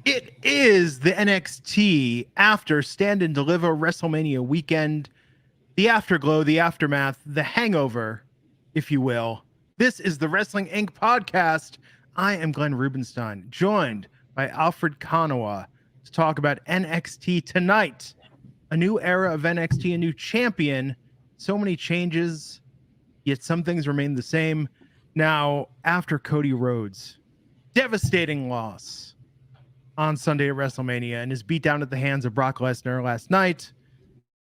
It is the NXT after Stand and Deliver WrestleMania weekend, the afterglow, the aftermath, the hangover, if you will. This is the Wrestling Inc. podcast. I am Glenn Rubenstein, joined by Alfred Konuwa to talk about NXT tonight. A new era of NXT, a new champion. So many changes, yet some things remain the same. Now, after Cody Rhodes' devastating loss on Sunday at WrestleMania and his beatdown at the hands of Brock Lesnar last night,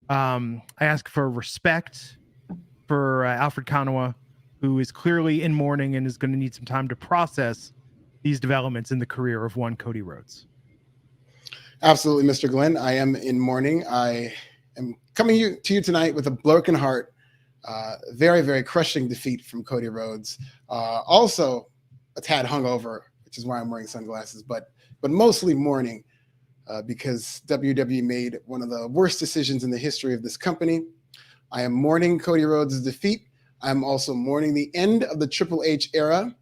I ask for respect for Alfred Konuwa, who is clearly in mourning and is going to need some time to process these developments in the career of one Cody Rhodes. Absolutely, Mr. Glenn. I am in mourning. I am coming to you tonight with a broken heart. Very, very crushing defeat from Cody Rhodes. Also a tad hungover, which is why I'm wearing sunglasses, but mostly mourning because WWE made one of the worst decisions in the history of this company. I am mourning Cody Rhodes' defeat. I'm also mourning the end of the Triple H era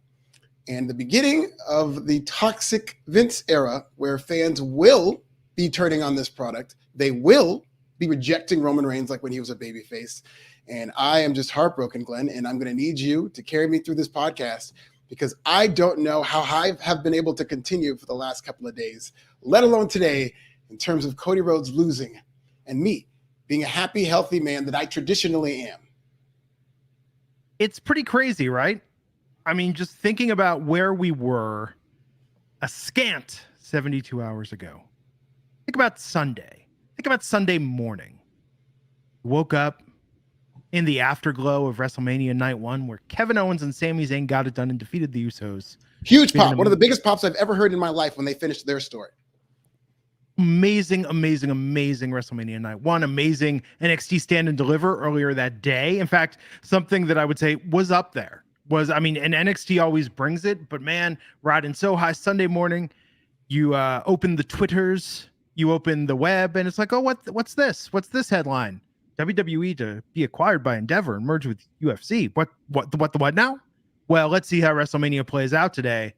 and the beginning of the toxic Vince era, where fans will be turning on this product. They will be rejecting Roman Reigns like when he was a babyface. And I am just heartbroken, Glenn, and I'm going to need you to carry me through this podcast because I don't know how I have been able to continue for the last couple of days, let alone today, in terms of Cody Rhodes losing and me being a happy, healthy man that I traditionally am. It's pretty crazy, right? I mean, just thinking about where we were a scant 72 hours ago. Think about Sunday. Think about Sunday morning. Woke up in the afterglow of WrestleMania Night 1, where Kevin Owens and Sami Zayn got it done and defeated the Usos. Huge pop. One of the biggest pops I've ever heard in my life when they finished their story. Amazing WrestleMania Night 1. Amazing NXT Stand and Deliver earlier that day. In fact, something that I would say was up there was, and NXT always brings it, but man, riding so high Sunday morning, you open the Twitters, you open the web, and it's like, oh, what's this? What's this headline? WWE to be acquired by Endeavor and merge with UFC. What now? Well, let's see how WrestleMania plays out today.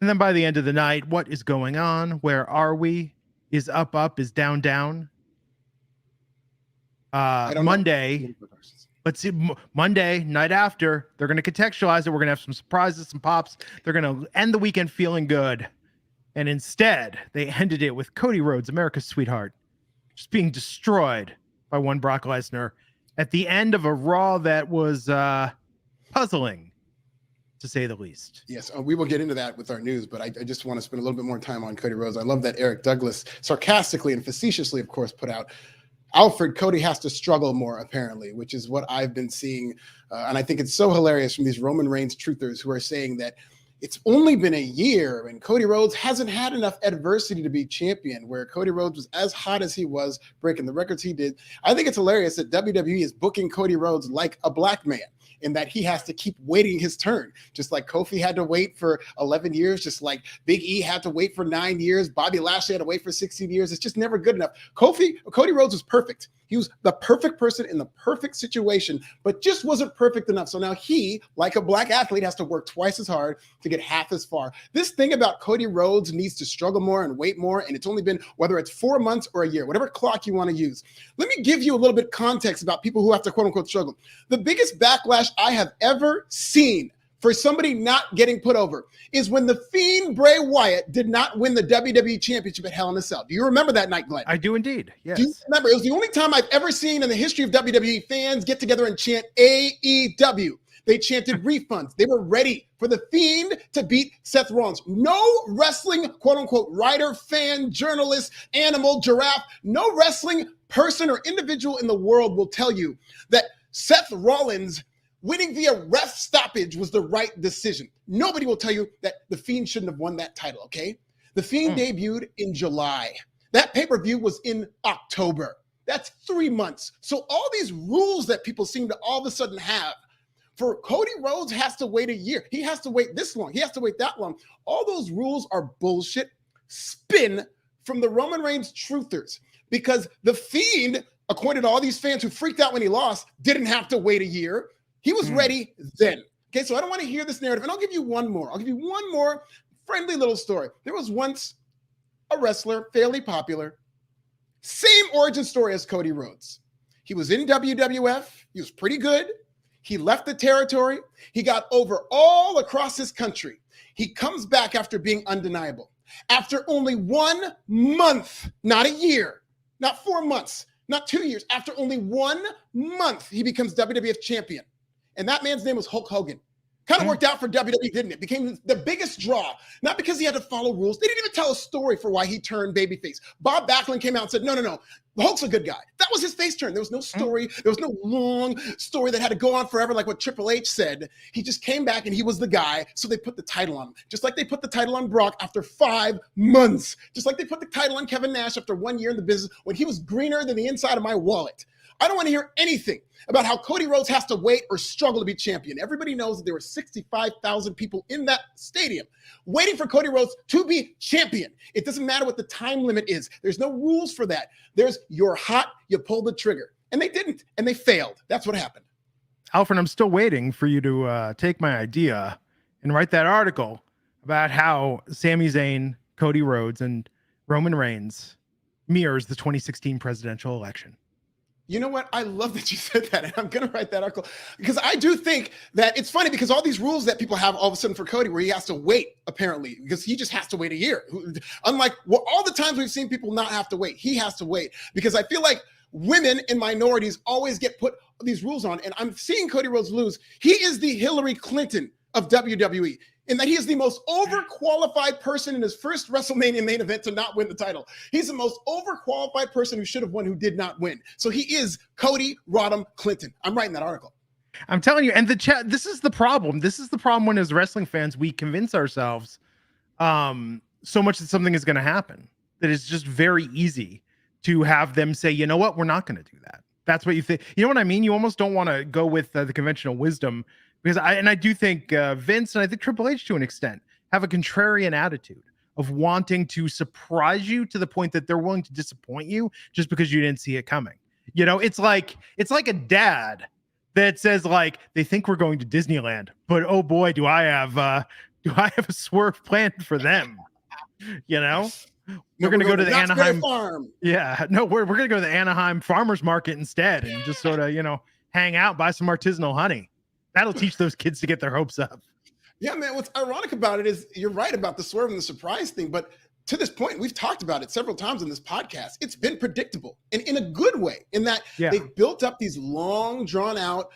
And then by the end of the night, what is going on? Where are we? Is up, is down. Monday, let's see, Monday, night after, they're going to contextualize it. We're going to have some surprises, some pops. They're going to end the weekend feeling good. And instead, they ended it with Cody Rhodes, America's sweetheart, just being destroyed by one Brock Lesnar at the end of a Raw that was puzzling, to say the least. Yes, we will get into that with our news, but I just want to spend a little bit more time on Cody Rhodes. I love that Eric Douglas sarcastically and facetiously, of course, put out, Alfred, Cody has to struggle more, apparently, which is what I've been seeing. And I think it's so hilarious from these Roman Reigns truthers who are saying that it's only been a year and Cody Rhodes hasn't had enough adversity to be champion, where Cody Rhodes was as hot as he was, breaking the records he did. I think it's hilarious that WWE is booking Cody Rhodes like a black man, in that he has to keep waiting his turn, just like Kofi had to wait for 11 years, just like Big E had to wait for 9 years, Bobby Lashley had to wait for 16 years. It's just never good enough. Cody Rhodes was perfect. He was the perfect person in the perfect situation, but just wasn't perfect enough. So now he, like a black athlete, has to work twice as hard to get half as far. This thing about Cody Rhodes needs to struggle more and wait more, and it's only been, whether it's 4 months or a year, whatever clock you want to use. Let me give you a little bit of context about people who have to quote-unquote struggle. The biggest backlash I have ever seen for somebody not getting put over is when the Fiend Bray Wyatt did not win the WWE Championship at Hell in a Cell. Do you remember that night, Glenn? I do indeed, yes. Do you remember? It was the only time I've ever seen in the history of WWE fans get together and chant AEW. They chanted refunds. They were ready for the Fiend to beat Seth Rollins. No wrestling, quote-unquote, writer, fan, journalist, animal, giraffe, no wrestling person or individual in the world will tell you that Seth Rollins winning via ref stoppage was the right decision. Nobody will tell you that the Fiend shouldn't have won that title, okay? The Fiend debuted in July. That pay-per-view was in October. That's 3 months. So all these rules that people seem to all of a sudden have, for Cody Rhodes has to wait a year. He has to wait this long. He has to wait that long. All those rules are bullshit spin from the Roman Reigns truthers, because the Fiend, according to all these fans who freaked out when he lost, didn't have to wait a year. He was ready then. Okay, so I don't want to hear this narrative. And I'll give you one more. I'll give you one more friendly little story. There was once a wrestler, fairly popular. Same origin story as Cody Rhodes. He was in WWF. He was pretty good. He left the territory. He got over all across his country. He comes back after being undeniable. After only 1 month, not a year, not 4 months, not 2 years, after only 1 month, he becomes WWF champion. And that man's name was Hulk Hogan. Kind of worked out for WWE, didn't it? Became the biggest draw, not because he had to follow rules. They didn't even tell a story for why he turned babyface. Bob Backlund came out and said, no, Hulk's a good guy. That was his face turn. There was no story. There was no long story that had to go on forever like what Triple H said. He just came back and he was the guy, so they put the title on him. Just like they put the title on Brock after 5 months. Just like they put the title on Kevin Nash after 1 year in the business when he was greener than the inside of my wallet. I don't want to hear anything about how Cody Rhodes has to wait or struggle to be champion. Everybody knows that there were 65,000 people in that stadium waiting for Cody Rhodes to be champion. It doesn't matter what the time limit is. There's no rules for that. There's you're hot, you pull the trigger. And they didn't, and they failed. That's what happened. Alfred, I'm still waiting for you to take my idea and write that article about how Sami Zayn, Cody Rhodes, and Roman Reigns mirrors the 2016 presidential election. You know what? I love that you said that. And I'm going to write that article because I do think that it's funny because all these rules that people have all of a sudden for Cody where he has to wait, apparently, because he just has to wait a year. Unlike all the times we've seen people not have to wait, he has to wait because I feel like women and minorities always get put these rules on. And I'm seeing Cody Rhodes lose. He is the Hillary Clinton of WWE. In that he is the most overqualified person in his first WrestleMania main event to not win the title. He's the most overqualified person who should have won who did not win. So he is Cody Rodham Clinton. I'm writing that article. I'm telling you, and this is the problem. This is the problem when as wrestling fans, we convince ourselves so much that something is going to happen, that it's just very easy to have them say, you know what, we're not going to do that. That's what you think. You know what I mean? You almost don't want to go with the conventional wisdom. Because I do think Vince and I think Triple H to an extent have a contrarian attitude of wanting to surprise you to the point that they're willing to disappoint you just because you didn't see it coming. You know, it's like a dad that says like they think we're going to Disneyland, but oh boy, do I have a swerve planned for them. You know, we're going to go to the Anaheim farm. Yeah, no, we're going to go to the Anaheim farmers market instead and just sort of hang out, buy some artisanal honey. That'll teach those kids to get their hopes up. Yeah, man. What's ironic about it is you're right about the swerve and the surprise thing. But to this point, we've talked about it several times in this podcast. It's been predictable and in a good way in that they've built up these long, drawn out,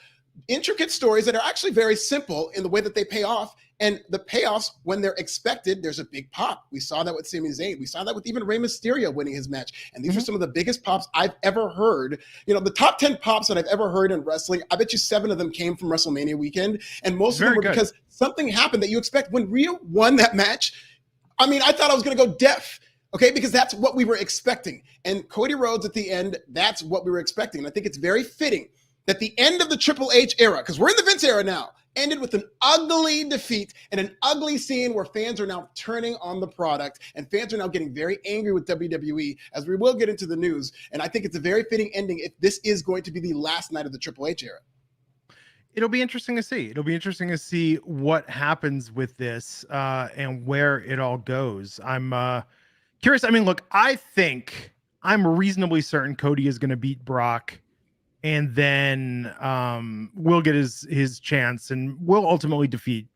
intricate stories that are actually very simple in the way that they pay off. And the payoffs, when they're expected, there's a big pop. We saw that with Sami Zayn. We saw that with even Rey Mysterio winning his match. And these are some of the biggest pops I've ever heard. The top 10 pops that I've ever heard in wrestling, I bet you 7 of them came from WrestleMania weekend. And most of them were because something happened that you expect. When Rhea won that match, I mean, I thought I was going to go deaf. Okay, because that's what we were expecting. And Cody Rhodes at the end, that's what we were expecting. And I think it's very fitting that the end of the Triple H era, because we're in the Vince era now, ended with an ugly defeat and an ugly scene where fans are now turning on the product and fans are now getting very angry with WWE, as we will get into the news. And I think it's a very fitting ending if this is going to be the last night of the Triple H era. It'll be interesting to see. It'll be interesting to see what happens with this and where it all goes. I'm curious. I mean, look, I think I'm reasonably certain Cody is going to beat Brock. And then will get his chance and will ultimately defeat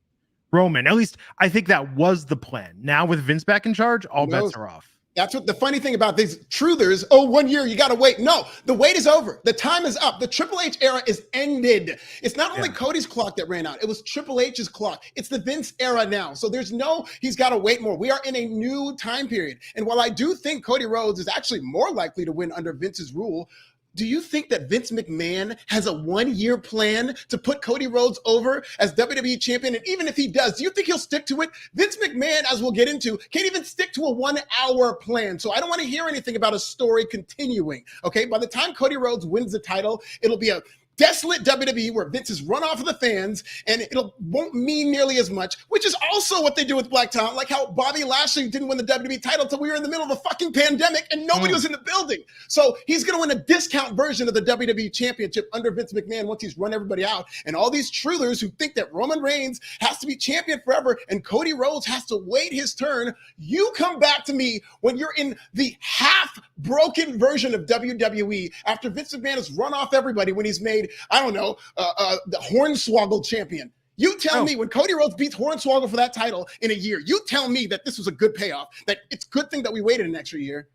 Roman. At least I think that was the plan. Now with Vince back in charge, all bets are off. That's what the funny thing about these truthers. Oh, 1 year, you got to wait. No, the wait is over. The time is up. The Triple H era is ended. It's not only Cody's clock that ran out. It was Triple H's clock. It's the Vince era now. So he's got to wait more. We are in a new time period. And while I do think Cody Rhodes is actually more likely to win under Vince's rule, do you think that Vince McMahon has a 1 year plan to put Cody Rhodes over as WWE champion? And even if he does, do you think he'll stick to it? Vince McMahon, as we'll get into, can't even stick to a 1 hour plan. So I don't want to hear anything about a story continuing. Okay. By the time Cody Rhodes wins the title, it'll be a desolate WWE where Vince is run off of the fans and won't mean nearly as much, which is also what they do with black talent, like how Bobby Lashley didn't win the WWE title until we were in the middle of a fucking pandemic and nobody was in the building. So he's going to win a discount version of the WWE Championship under Vince McMahon once he's run everybody out. And all these truthers who think that Roman Reigns has to be champion forever and Cody Rhodes has to wait his turn, you come back to me when you're in the half-broken version of WWE after Vince McMahon has run off everybody when he's made, I don't know, the Hornswoggle champion. You tell me when Cody Rhodes beats Hornswoggle for that title in a year, you tell me that this was a good payoff, that it's a good thing that we waited an extra year.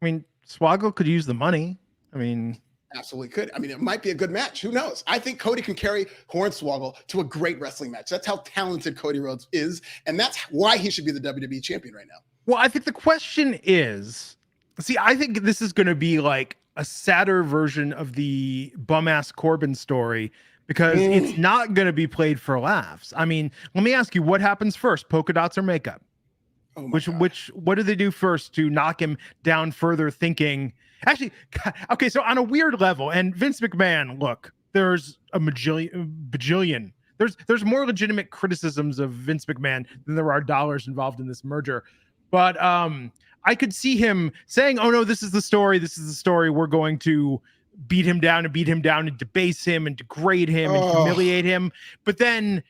I mean, Swoggle could use the money. I mean, absolutely could. I mean, it might be a good match. Who knows? I think Cody can carry Hornswoggle to a great wrestling match. That's how talented Cody Rhodes is, and that's why he should be the WWE champion right now. Well, I think the question is, see, I think this is going to be like a sadder version of the bum-ass Corbin story because it's not going to be played for laughs. I mean, let me ask you, what happens first, polka dots or makeup? Oh what do they do first to knock him down further thinking? Actually, okay, so on a weird level, and Vince McMahon, look, there's a bajillion. There's more legitimate criticisms of Vince McMahon than there are dollars involved in this merger. But I could see him saying, oh, no, this is the story. This is the story. We're going to beat him down and debase him and degrade him and humiliate him. But then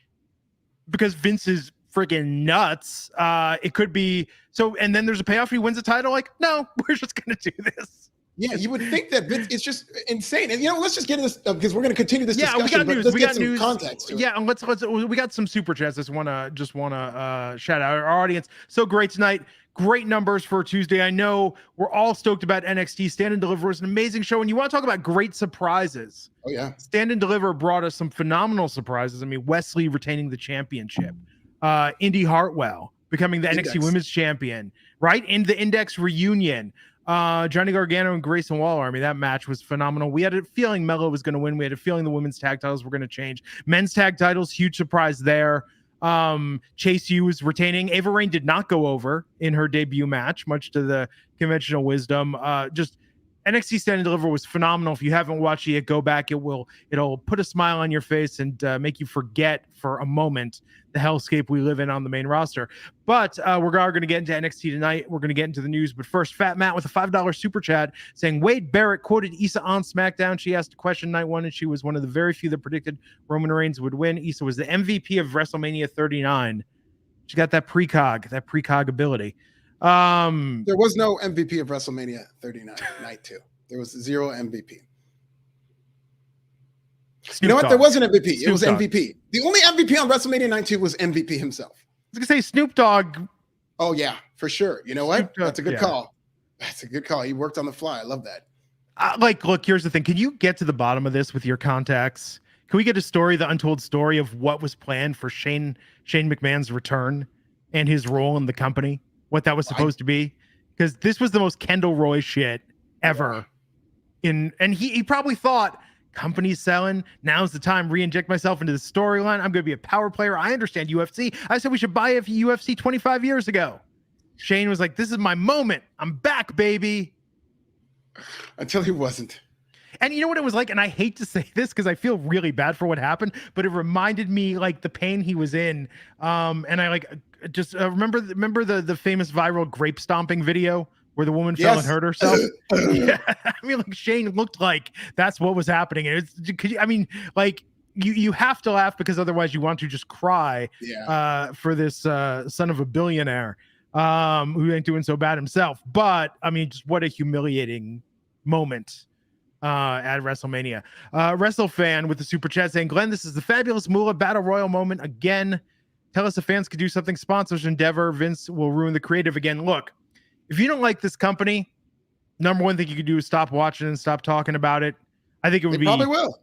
because Vince is freaking nuts, it could be so. And then there's a payoff. He wins the title. Like, no, we're just going to do this. Yeah, you would think that Vince is just insane. And, let's just get into this because we're going to continue this discussion. We got news. Let's we get got some news. Context to it. Yeah, and let's we got some super chats. Just want to shout out our audience. So great tonight. Great numbers for Tuesday. I know we're all stoked about NXT Stand and Deliver. It's an amazing show. And you want to talk about great surprises. Oh, yeah. Stand and Deliver brought us some phenomenal surprises. I mean, Wesley retaining the championship. Indi Hartwell becoming the NXT Women's Champion, right? In the Index reunion. Johnny Gargano and Grayson Waller. I mean, that match was phenomenal. We had a feeling Melo was going to win. We had a feeling the women's tag titles were going to change. Men's tag titles, huge surprise there. Chase U was retaining. Ava Raine did not go over in her debut match, much to the conventional wisdom. Just NXT Stand and Deliver was phenomenal. If you haven't watched it yet, go back. It'll put a smile on your face and make you forget for a moment the hellscape we live in on the main roster. But we're going to get into NXT tonight. We're going to get into the news. But first, Fat Matt with a $5 super chat saying Wade Barrett quoted Issa on SmackDown. She asked a question night one, and she was one of the very few that predicted Roman Reigns would win. Issa was the MVP of WrestleMania 39. She got that precog ability. There was no MVP of WrestleMania 39 night 2. There was 0 MVP. You know what? There was an MVP. It was MVP. The only MVP on WrestleMania night 2 was MVP himself. I was gonna say Snoop Dogg. Oh yeah, for sure. You know what? That's a good call. That's a good call. He worked on the fly. I love that. Look, here's the thing. Can you get to the bottom of this with your contacts? Can we get a story, the untold story of what was planned for Shane McMahon's return and his role in the company? What that was supposed to be? Because this was the most Kendall Roy shit ever. And he probably thought, company's selling, now's the time to re-inject myself into the storyline. I'm going to be a power player. I understand UFC. I said we should buy a UFC 25 years ago. Shane was like, this is my moment. I'm back, baby. Until he wasn't. And you know what it was like? And I hate to say this because I feel really bad for what happened, but it reminded me like the pain he was in. And I just remember the famous viral grape stomping video where the woman fell and hurt herself. Yeah. I mean, like Shane looked like that's what was happening. And you have to laugh because otherwise you want to just cry for this son of a billionaire who ain't doing so bad himself. But I mean, just what a humiliating moment at WrestleMania. WrestleFan with the super chat saying, Glenn, this is the fabulous Moolah Battle Royal moment again. Tell us if fans could do something sponsors endeavor. Vince will ruin the creative again. Look, if you don't like this company, number one thing you could do is stop watching and stop talking about it. I think it would be probably will.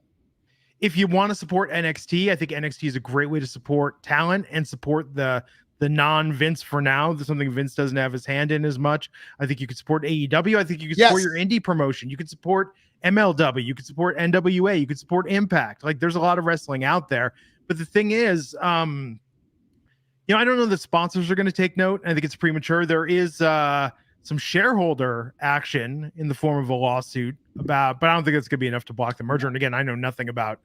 If you want to support NXT, I think NXT is a great way to support talent and support the non-Vince for now. There's something Vince doesn't have his hand in as much. I think you could support AEW. I think you could support your indie promotion. You could support MLW. You could support NWA. You could support Impact. Like there's a lot of wrestling out there. But the thing is, I don't know that sponsors are going to take note. I think it's premature. There is some shareholder action in the form of a lawsuit about, but I don't think it's going to be enough to block the merger. And again, I know nothing about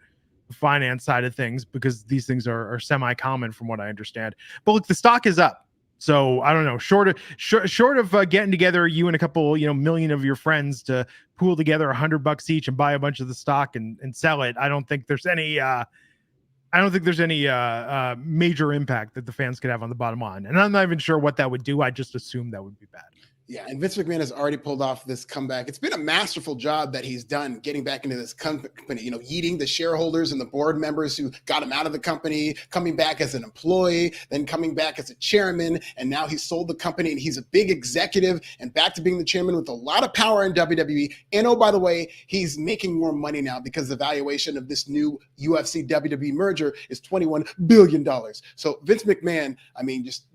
the finance side of things because these things are semi-common from what I understand. But look, the stock is up. So I don't know, short of getting together, you and a couple, million of your friends to pool together $100 each and buy a bunch of the stock and sell it. I don't think there's any major impact that the fans could have on the bottom line. And I'm not even sure what that would do. I just assume that would be bad. Yeah, and Vince McMahon has already pulled off this comeback. It's been a masterful job that he's done getting back into this company, yeeting the shareholders and the board members who got him out of the company, coming back as an employee, then coming back as a chairman, and now he's sold the company and he's a big executive and back to being the chairman with a lot of power in WWE. And oh, by the way, he's making more money now because the valuation of this new UFC WWE merger is $21 billion. So Vince McMahon,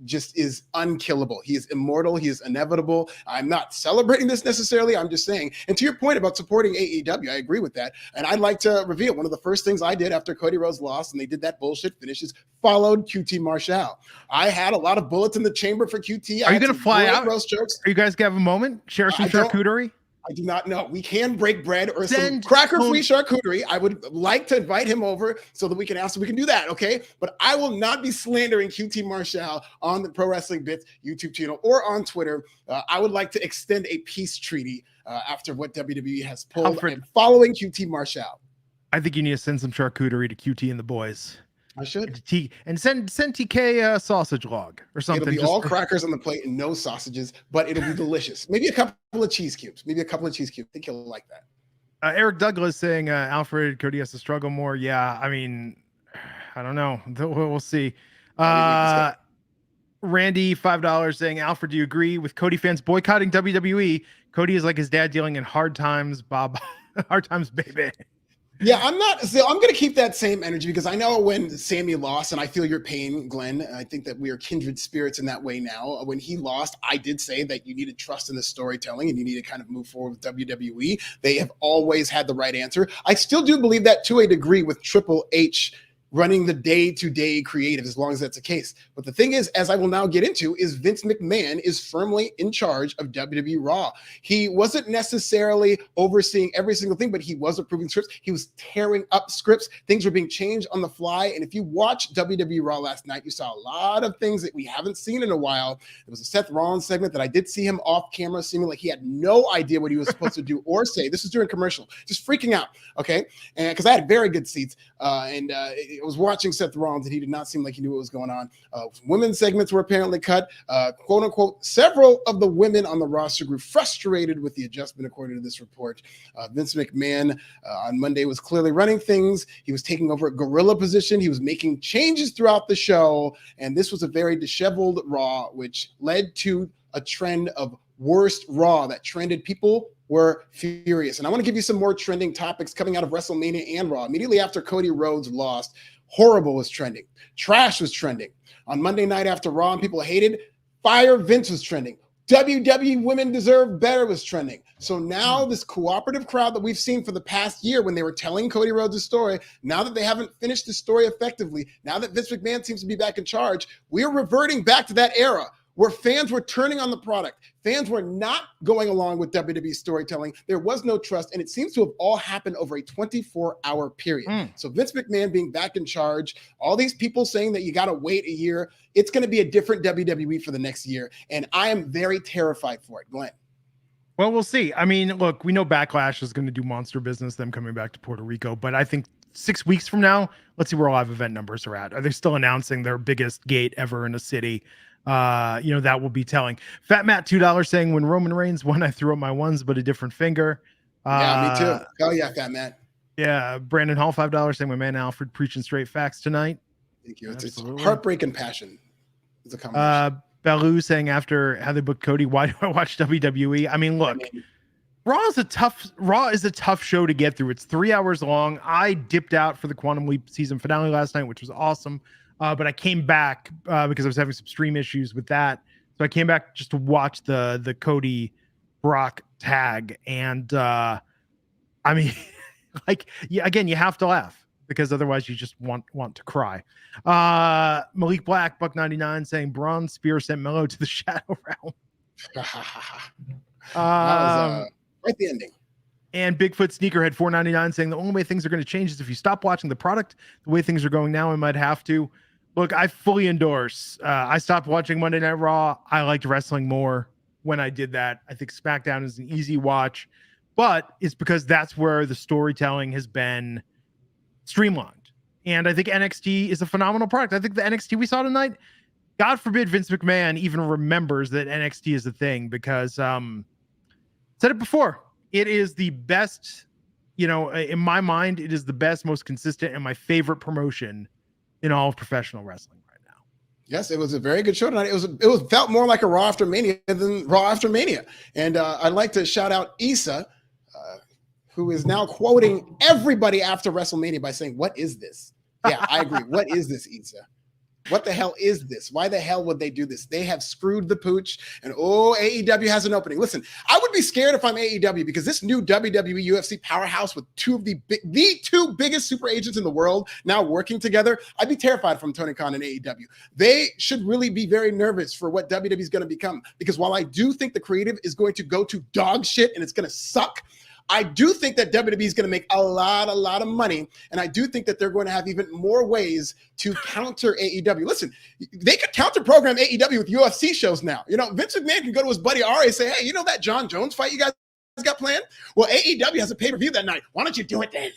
just is unkillable. He is immortal. He is inevitable. I'm not celebrating this necessarily. I'm just saying, and to your point about supporting AEW, I agree with that. And I'd like to reveal one of the first things I did after Cody Rhodes lost and they did that bullshit finish is followed QT Marshall. I had a lot of bullets in the chamber for QT. Are you going to fly out? Roast jokes. Are you guys going to have a moment? Share some charcuterie? I do not know. We can break bread or some cracker-free charcuterie. I would like to invite him over so that we can do that, okay? But I will not be slandering QT Marshall on the Pro Wrestling Bits YouTube channel or on Twitter. I would like to extend a peace treaty after what WWE has pulled. Alfred, and following QT Marshall. I think you need to send some charcuterie to QT and the boys. I should. And send TK a sausage log or something. It'll be all crackers on the plate and no sausages, but it'll be delicious. Maybe a couple of cheese cubes. I think he'll like that. Eric Douglas saying Alfred Cody has to struggle more. Yeah, I don't know. We'll see. Randy $5 saying, Alfred, do you agree with Cody fans boycotting WWE? Cody is like his dad dealing in hard times, Bob. Hard times, baby. Yeah, I'm going to keep that same energy because I know when Sammy lost, and I feel your pain, Glenn. I think that we are kindred spirits in that way now. When he lost, I did say that you need to trust in the storytelling and you need to kind of move forward with WWE. They have always had the right answer. I still do believe that to a degree with Triple H running the day-to-day creative, as long as that's the case. But the thing is, as I will now get into, is Vince McMahon is firmly in charge of WWE RAW. He wasn't necessarily overseeing every single thing, but he was approving scripts. He was tearing up scripts. Things were being changed on the fly. And if you watched WWE RAW last night, you saw a lot of things that we haven't seen in a while. There was a Seth Rollins segment that I did see him off camera, seeming like he had no idea what he was supposed to do or say. This was during commercial, just freaking out, okay? And because I had very good seats, I was watching Seth Rollins and he did not seem like he knew what was going on. Women's segments were apparently cut. Quote unquote, several of the women on the roster grew frustrated with the adjustment, according to this report. Vince McMahon on Monday was clearly running things. He was taking over a gorilla position. He was making changes throughout the show. And this was a very disheveled Raw, which led to a trend of worst Raw that trended. People were furious. And I want to give you some more trending topics coming out of WrestleMania and Raw. Immediately after Cody Rhodes lost, horrible was trending. Trash was trending. On Monday night after Raw and people hated, fire Vince was trending. WWE Women Deserve Better was trending. So now this cooperative crowd that we've seen for the past year when they were telling Cody Rhodes' story, now that they haven't finished the story effectively, now that Vince McMahon seems to be back in charge, we're reverting back to that era where fans were turning on the product. Fans were not going along with WWE storytelling. There was no trust, and it seems to have all happened over a 24-hour period. So Vince McMahon being back in charge, all these people saying that you got to wait a year, it's going to be a different WWE for the next year, and I am very terrified for it, Glenn. Well, we'll see. I mean, look, we know Backlash is going to do monster business, them coming back to Puerto Rico, but I think 6 weeks from now, let's see where live event numbers are at. Are they still announcing their biggest gate ever in a city? That will be telling. Fat Matt $2 saying, when Roman Reigns won, I threw up my ones, but a different finger. Yeah, me too. Hell yeah, Fat Matt. Yeah, Brandon Hall $5 saying, my man Alfred preaching straight facts tonight. Thank you. It's heartbreak and passion. It's a combination. Bellu saying, after how they booked Cody, why do I watch WWE? I mean, look, Raw is a tough show to get through. It's 3 hours long. I dipped out for the Quantum Leap season finale last night, which was awesome. But I came back because I was having some stream issues with that. So I came back just to watch the Cody Brock tag. And I mean, again, you have to laugh because otherwise you just want to cry. Malik Black, $1.99 saying Braun Spear sent Melo to the Shadow Realm. That was quite the ending. And Bigfoot Sneakerhead 499 saying the only way things are going to change is if you stop watching the product. The way things are going now, I might have to. Look, I fully endorse. I stopped watching Monday Night Raw. I liked wrestling more when I did that. I think SmackDown is an easy watch, but it's because that's where the storytelling has been streamlined. And I think NXT is a phenomenal product. I think the NXT we saw tonight, God forbid Vince McMahon even remembers that NXT is a thing, because said it before, it is the best, in my mind, it is the best, most consistent, and my favorite promotion in all of professional wrestling right now. Yes, it was a very good show tonight. It felt more like a Raw after Mania than Raw after Mania. And I'd like to shout out Issa, who is now quoting everybody after WrestleMania by saying, "What is this?" Yeah, I agree. What is this, Issa? What the hell is this? Why the hell would they do this? They have screwed the pooch, and AEW has an opening. Listen, I would be scared if I'm AEW, because this new WWE UFC powerhouse with two of the two biggest super agents in the world now working together, I'd be terrified from Tony Khan and AEW. They should really be very nervous for what WWE is going to become, because while I do think the creative is going to go to dog shit and it's going to suck, I do think that WWE is going to make a lot of money, and I do think that they're going to have even more ways to counter AEW. Listen, they could counter program AEW with UFC shows now. Vince McMahon can go to his buddy Ari and say, "Hey, that John Jones fight you guys got planned? Well, AEW has a pay-per-view that night. Why don't you do it then?"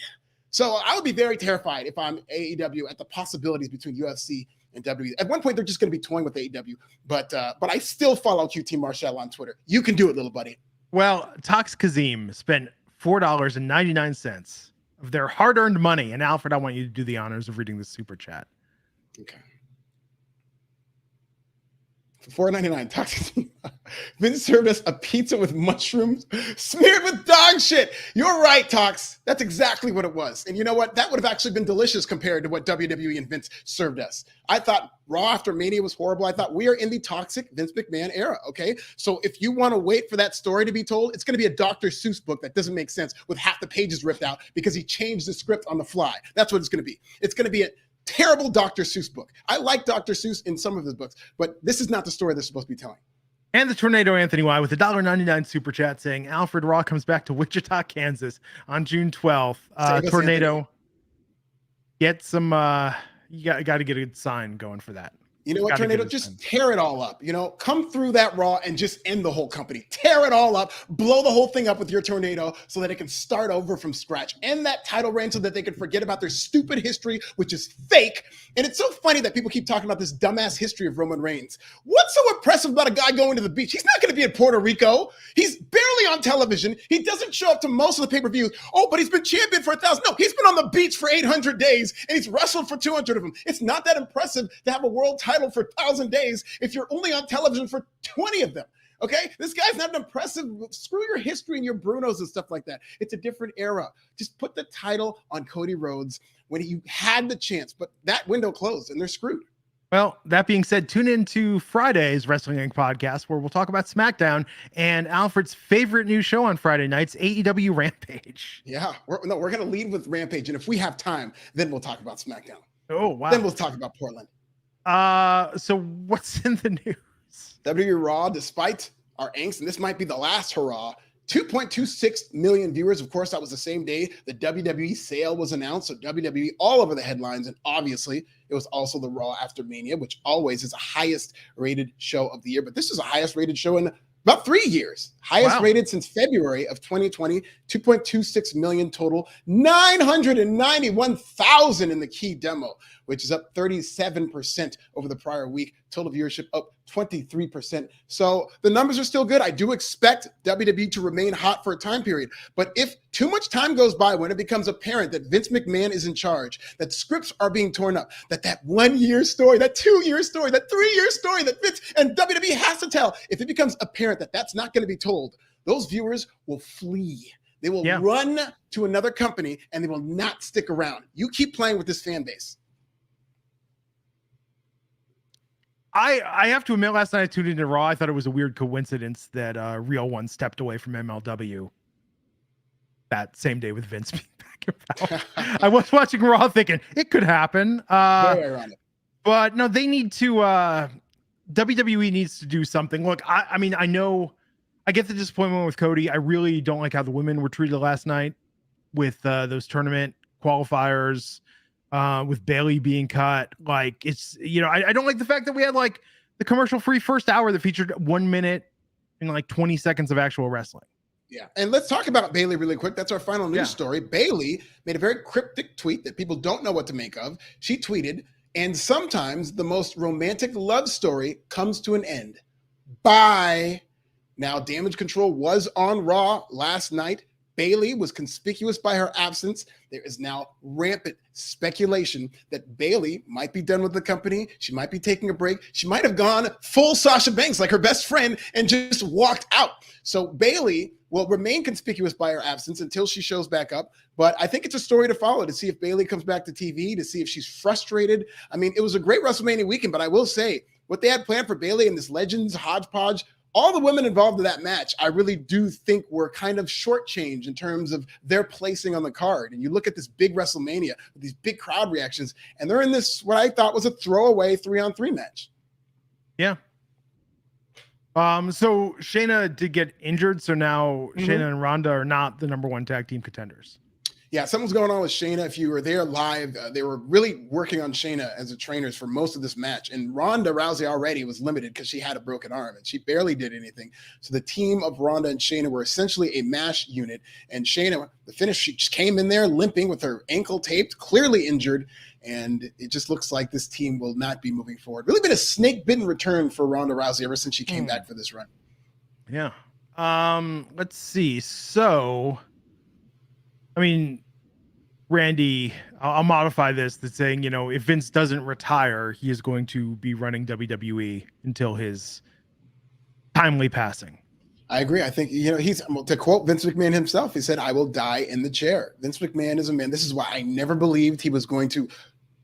So I would be very terrified if I'm AEW at the possibilities between UFC and WWE. At one point, they're just going to be toying with AEW, but I still follow QT Marshall on Twitter. You can do it, little buddy. Well, Tox Kazim spent $4.99 of their hard-earned money. And Alfred, I want you to do the honors of reading the super chat. Okay. For $4.99, Toxic. Vince served us a pizza with mushrooms smeared with dog shit. You're right, Tox. That's exactly what it was. And you know what? That would have actually been delicious compared to what WWE and Vince served us. I thought Raw after Mania was horrible. I thought we are in the toxic Vince McMahon era, okay? So if you want to wait for that story to be told, it's going to be a Dr. Seuss book that doesn't make sense with half the pages ripped out because he changed the script on the fly. That's what it's going to be. It's going to be a terrible Dr. Seuss book. I like Dr. Seuss in some of his books, but this is not the story they're supposed to be telling. And the Tornado Anthony Y with a $1.99 super chat saying Alfred Raw comes back to Wichita, Kansas on June 12th. Tornado, Anthony. Get some, you got to get a good sign going for that. You know what, Tornado? Just tear it all up. Come through that Raw and just end the whole company. Tear it all up. Blow the whole thing up with your Tornado so that it can start over from scratch. End that title reign so that they can forget about their stupid history, which is fake. And it's so funny that people keep talking about this dumbass history of Roman Reigns. What's so impressive about a guy going to the beach? He's not going to be in Puerto Rico. He's barely on television. He doesn't show up to most of the pay-per-views. Oh, but he's been champion for 1,000. No, he's been on the beach for 800 days, and he's wrestled for 200 of them. It's not that impressive to have a world title for 1,000 days if you're only on television for 20 of them. Okay, this guy's not impressive. Screw your history and your Brunos and stuff like that. It's a different era. Just put the title on Cody Rhodes when you had the chance, but that window closed and they're screwed. Well, that being said, tune in to Friday's Wrestling Inc. podcast where we'll talk about SmackDown and Alfred's favorite new show on Friday nights, AEW Rampage. Yeah, we're going to lead with Rampage, and if we have time, then we'll talk about SmackDown. Oh, wow. Then we'll talk about Portland. So what's in the news? WWE RAW, despite our angst, and this might be the last hurrah, 2.26 million viewers. Of course, that was the same day the WWE sale was announced. So WWE all over the headlines. And obviously, it was also the Raw after Mania, which always is the highest rated show of the year. But this is the highest rated show in about 3 years. Highest rated since February of 2020, 2.26 million total, 991,000 in the key demo, which is up 37% over the prior week. Total viewership up 23%. So the numbers are still good. I do expect WWE to remain hot for a time period. But if too much time goes by when it becomes apparent that Vince McMahon is in charge, that scripts are being torn up, that 1 year story, that 2 year story, that 3 year story that Vince and WWE has to tell, if it becomes apparent that that's not going to be told, those viewers will flee. They will run to another company and they will not stick around. You keep playing with this fan base. I have to admit, last night I tuned into Raw. I thought it was a weird coincidence that Real One stepped away from MLW that same day with Vince being back about. I was watching Raw thinking it could happen. Very ironic. But no, they need to WWE needs to do something. Look, I mean, I know I get the disappointment with Cody. I really don't like how the women were treated last night with those tournament qualifiers, with Bailey being cut. Like, it's, I don't like the fact that we had like the commercial-free first hour that featured 1 minute and like 20 seconds of actual wrestling. Yeah. And let's talk about Bailey really quick. That's our final news story. Bailey made a very cryptic tweet that people don't know what to make of. She tweeted, "And sometimes the most romantic love story comes to an end. Bye." Now, Damage Control was on Raw last night. Bailey was conspicuous by her absence. There is now rampant speculation that Bailey might be done with the company. She might be taking a break. She might have gone full Sasha Banks like her best friend and just walked out. So Bailey will remain conspicuous by her absence until she shows back up. But I think it's a story to follow, to see if Bailey comes back to TV, to see if she's frustrated. I mean, it was a great WrestleMania weekend, but I will say what they had planned for Bailey and this Legends hodgepodge, all the women involved in that match, I really do think were kind of shortchanged in terms of their placing on the card. And you look at this big WrestleMania with these big crowd reactions, and they're in this, what I thought was a throwaway 3-on-3 match. Yeah. So Shayna did get injured. So now Shayna and Ronda are not the number one tag team contenders. Yeah, something's going on with Shayna. If you were there live, they were really working on Shayna as a trainers for most of this match. And Ronda Rousey already was limited because she had a broken arm and she barely did anything. So the team of Ronda and Shayna were essentially a MASH unit. And Shayna, the finish, she just came in there limping with her ankle taped, clearly injured. And it just looks like this team will not be moving forward. Really been a snake-bitten return for Ronda Rousey ever since she came back for this run. Yeah. Let's see. So, I mean, Randy, I'll modify this to saying, if Vince doesn't retire, he is going to be running WWE until his timely passing. I agree. I think, he's, to quote Vince McMahon himself, he said, "I will die in the chair." Vince McMahon is a man. This is why I never believed he was going to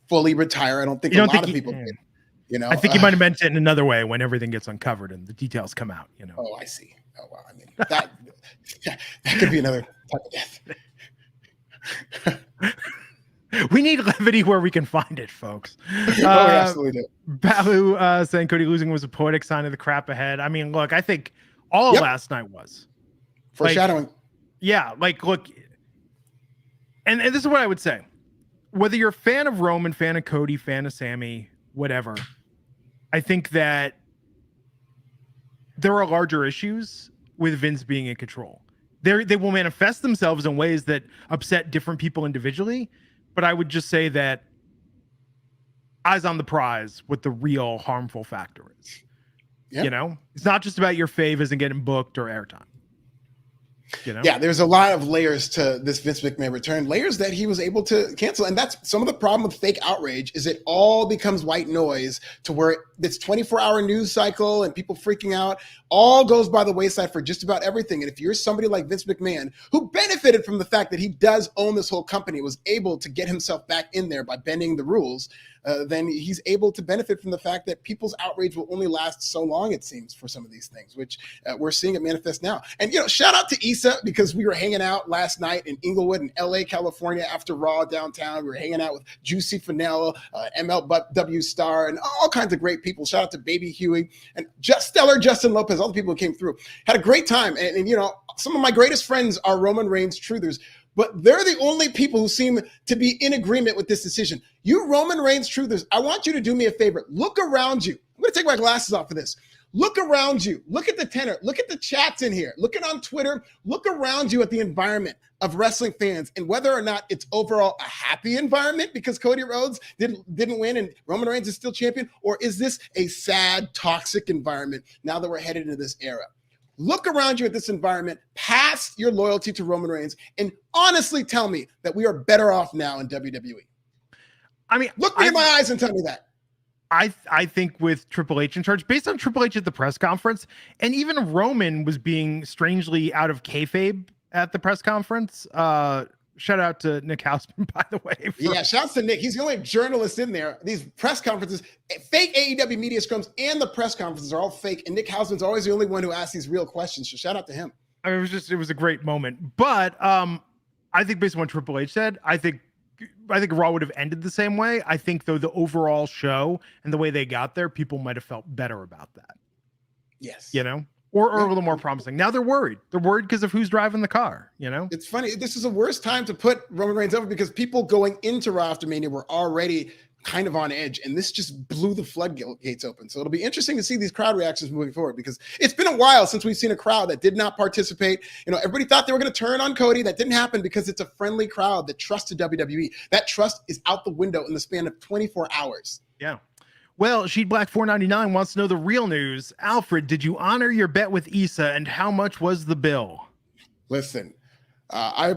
fully retire. I don't think a lot of people did. I think he might have meant it in another way when everything gets uncovered and the details come out. Oh, I see. Oh, well, I mean, that could be another type of death. We need levity where we can find it, folks. We absolutely do. Balu saying Cody losing was a poetic sign of the crap ahead. I mean, look, I think all of last night was foreshadowing. Look, and this is what I would say. Whether you're a fan of Roman, fan of Cody, fan of Sammy, whatever, I think that there are larger issues with Vince being in control. They will manifest themselves in ways that upset different people individually, but I would just say that eyes on the prize, what the real harmful factor is. Yep. It's not just about your fave isn't getting booked or airtime. Yeah, there's a lot of layers to this Vince McMahon return, layers that he was able to cancel. And that's some of the problem with fake outrage, is it all becomes white noise to where this 24-hour news cycle and people freaking out all goes by the wayside for just about everything. And if you're somebody like Vince McMahon, who benefited from the fact that he does own this whole company, was able to get himself back in there by bending the rules, then he's able to benefit from the fact that people's outrage will only last so long, it seems, for some of these things, which we're seeing it manifest now. And, shout out to Issa, because we were hanging out last night in Inglewood in LA, California, after Raw downtown. We were hanging out with Juicy Fennell, MLW Star, and all kinds of great people. Shout out to Baby Huey and Stellar Justin Lopez, all the people who came through. Had a great time. And some of my greatest friends are Roman Reigns truthers, but they're the only people who seem to be in agreement with this decision. You Roman Reigns truthers, I want you to do me a favor. Look around you. I'm going to take my glasses off for this. Look around you. Look at the tenor. Look at the chats in here. Look on Twitter. Look around you at the environment of wrestling fans and whether or not it's overall a happy environment because Cody Rhodes didn't win and Roman Reigns is still champion, or is this a sad, toxic environment now that we're headed into this era? Look around you at this environment, past your loyalty to Roman Reigns, and honestly tell me that we are better off now in WWE. I mean, look me in my eyes and tell me that. I think with Triple H in charge, based on Triple H at the press conference, and even Roman was being strangely out of kayfabe at the press conference. Shout out to Nick Hausman, by the way. Yeah, shouts to Nick. He's the only journalist in there. These press conferences, fake AEW media scrums and the press conferences are all fake. And Nick Hausman's always the only one who asks these real questions. So shout out to him. I mean, it was a great moment. But I think based on what Triple H said, I think I think Raw would have ended the same way. I think though the overall show and the way they got there, people might have felt better about that. Yes. You know, or a little more promising. Now they're worried. They're worried because of who's driving the car. You know, it's funny. This is the worst time to put Roman Reigns over because people going into Raw after Mania were already kind of on edge, and this just blew the floodgates open. So it'll be interesting to see these crowd reactions moving forward, because it's been a while since we've seen a crowd that did not participate. You know, everybody thought they were going to turn on Cody. That didn't happen because it's a friendly crowd that trusted WWE. That trust is out the window in the span of 24 hours. Yeah. Well, Sheet Black 499 wants to know the real news. Alfred, did you honor your bet with Issa, and how much was the bill? Listen, I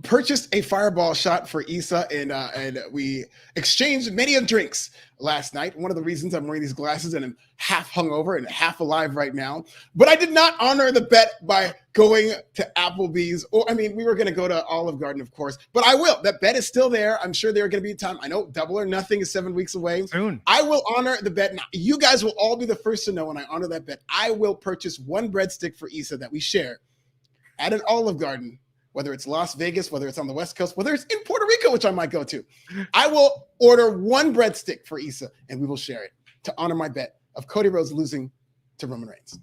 purchased a fireball shot for Issa, and we exchanged many of drinks last night. One of the reasons I'm wearing these glasses and I'm half hungover and half alive right now. But I did not honor the bet by going to Applebee's. We were going to go to Olive Garden, of course, but I will. That bet is still there. I'm sure there are going to be time. I know Double or Nothing is 7 weeks away. Soon. I will honor the bet. Now, you guys will all be the first to know when I honor that bet. I will purchase one breadstick for Issa that we share at an Olive Garden, whether it's Las Vegas, whether it's on the West Coast, whether it's in Puerto Rico, which I might go to. I will order one breadstick for Issa, and we will share it to honor my bet of Cody Rhodes losing to Roman Reigns.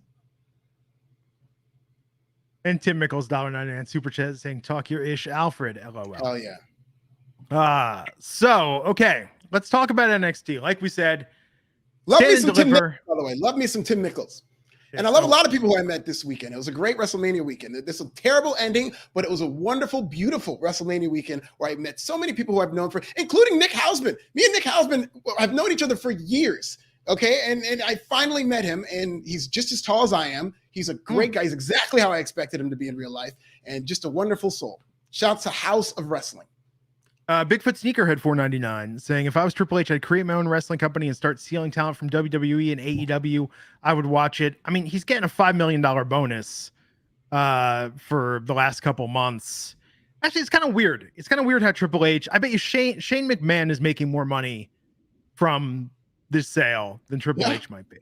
And Tim Mickles, $1.99 super chat saying, talk your ish, Alfred, LOL. Oh, yeah. So, okay, let's talk about NXT. Like we said, love me some Tim Mickles, by the way. Love me some Tim Mickles. And I love a lot of people who I met this weekend. It was a great WrestleMania weekend. This was a terrible ending, but it was a wonderful, beautiful WrestleMania weekend where I met so many people who I've known including Nick Hausman. Me and Nick Hausman have known each other for years. Okay. And I finally met him, and he's just as tall as I am. He's a great guy. He's exactly how I expected him to be in real life, and just a wonderful soul. Shouts to House of Wrestling. Bigfoot Sneakerhead 499 saying, if I was Triple H, I'd create my own wrestling company and start stealing talent from WWE and AEW. I would watch it. I mean, he's getting a $5 million bonus for the last couple months. Actually, it's kind of weird. It's kind of weird how Triple H, I bet you Shane McMahon is making more money from this sale than Triple H might be.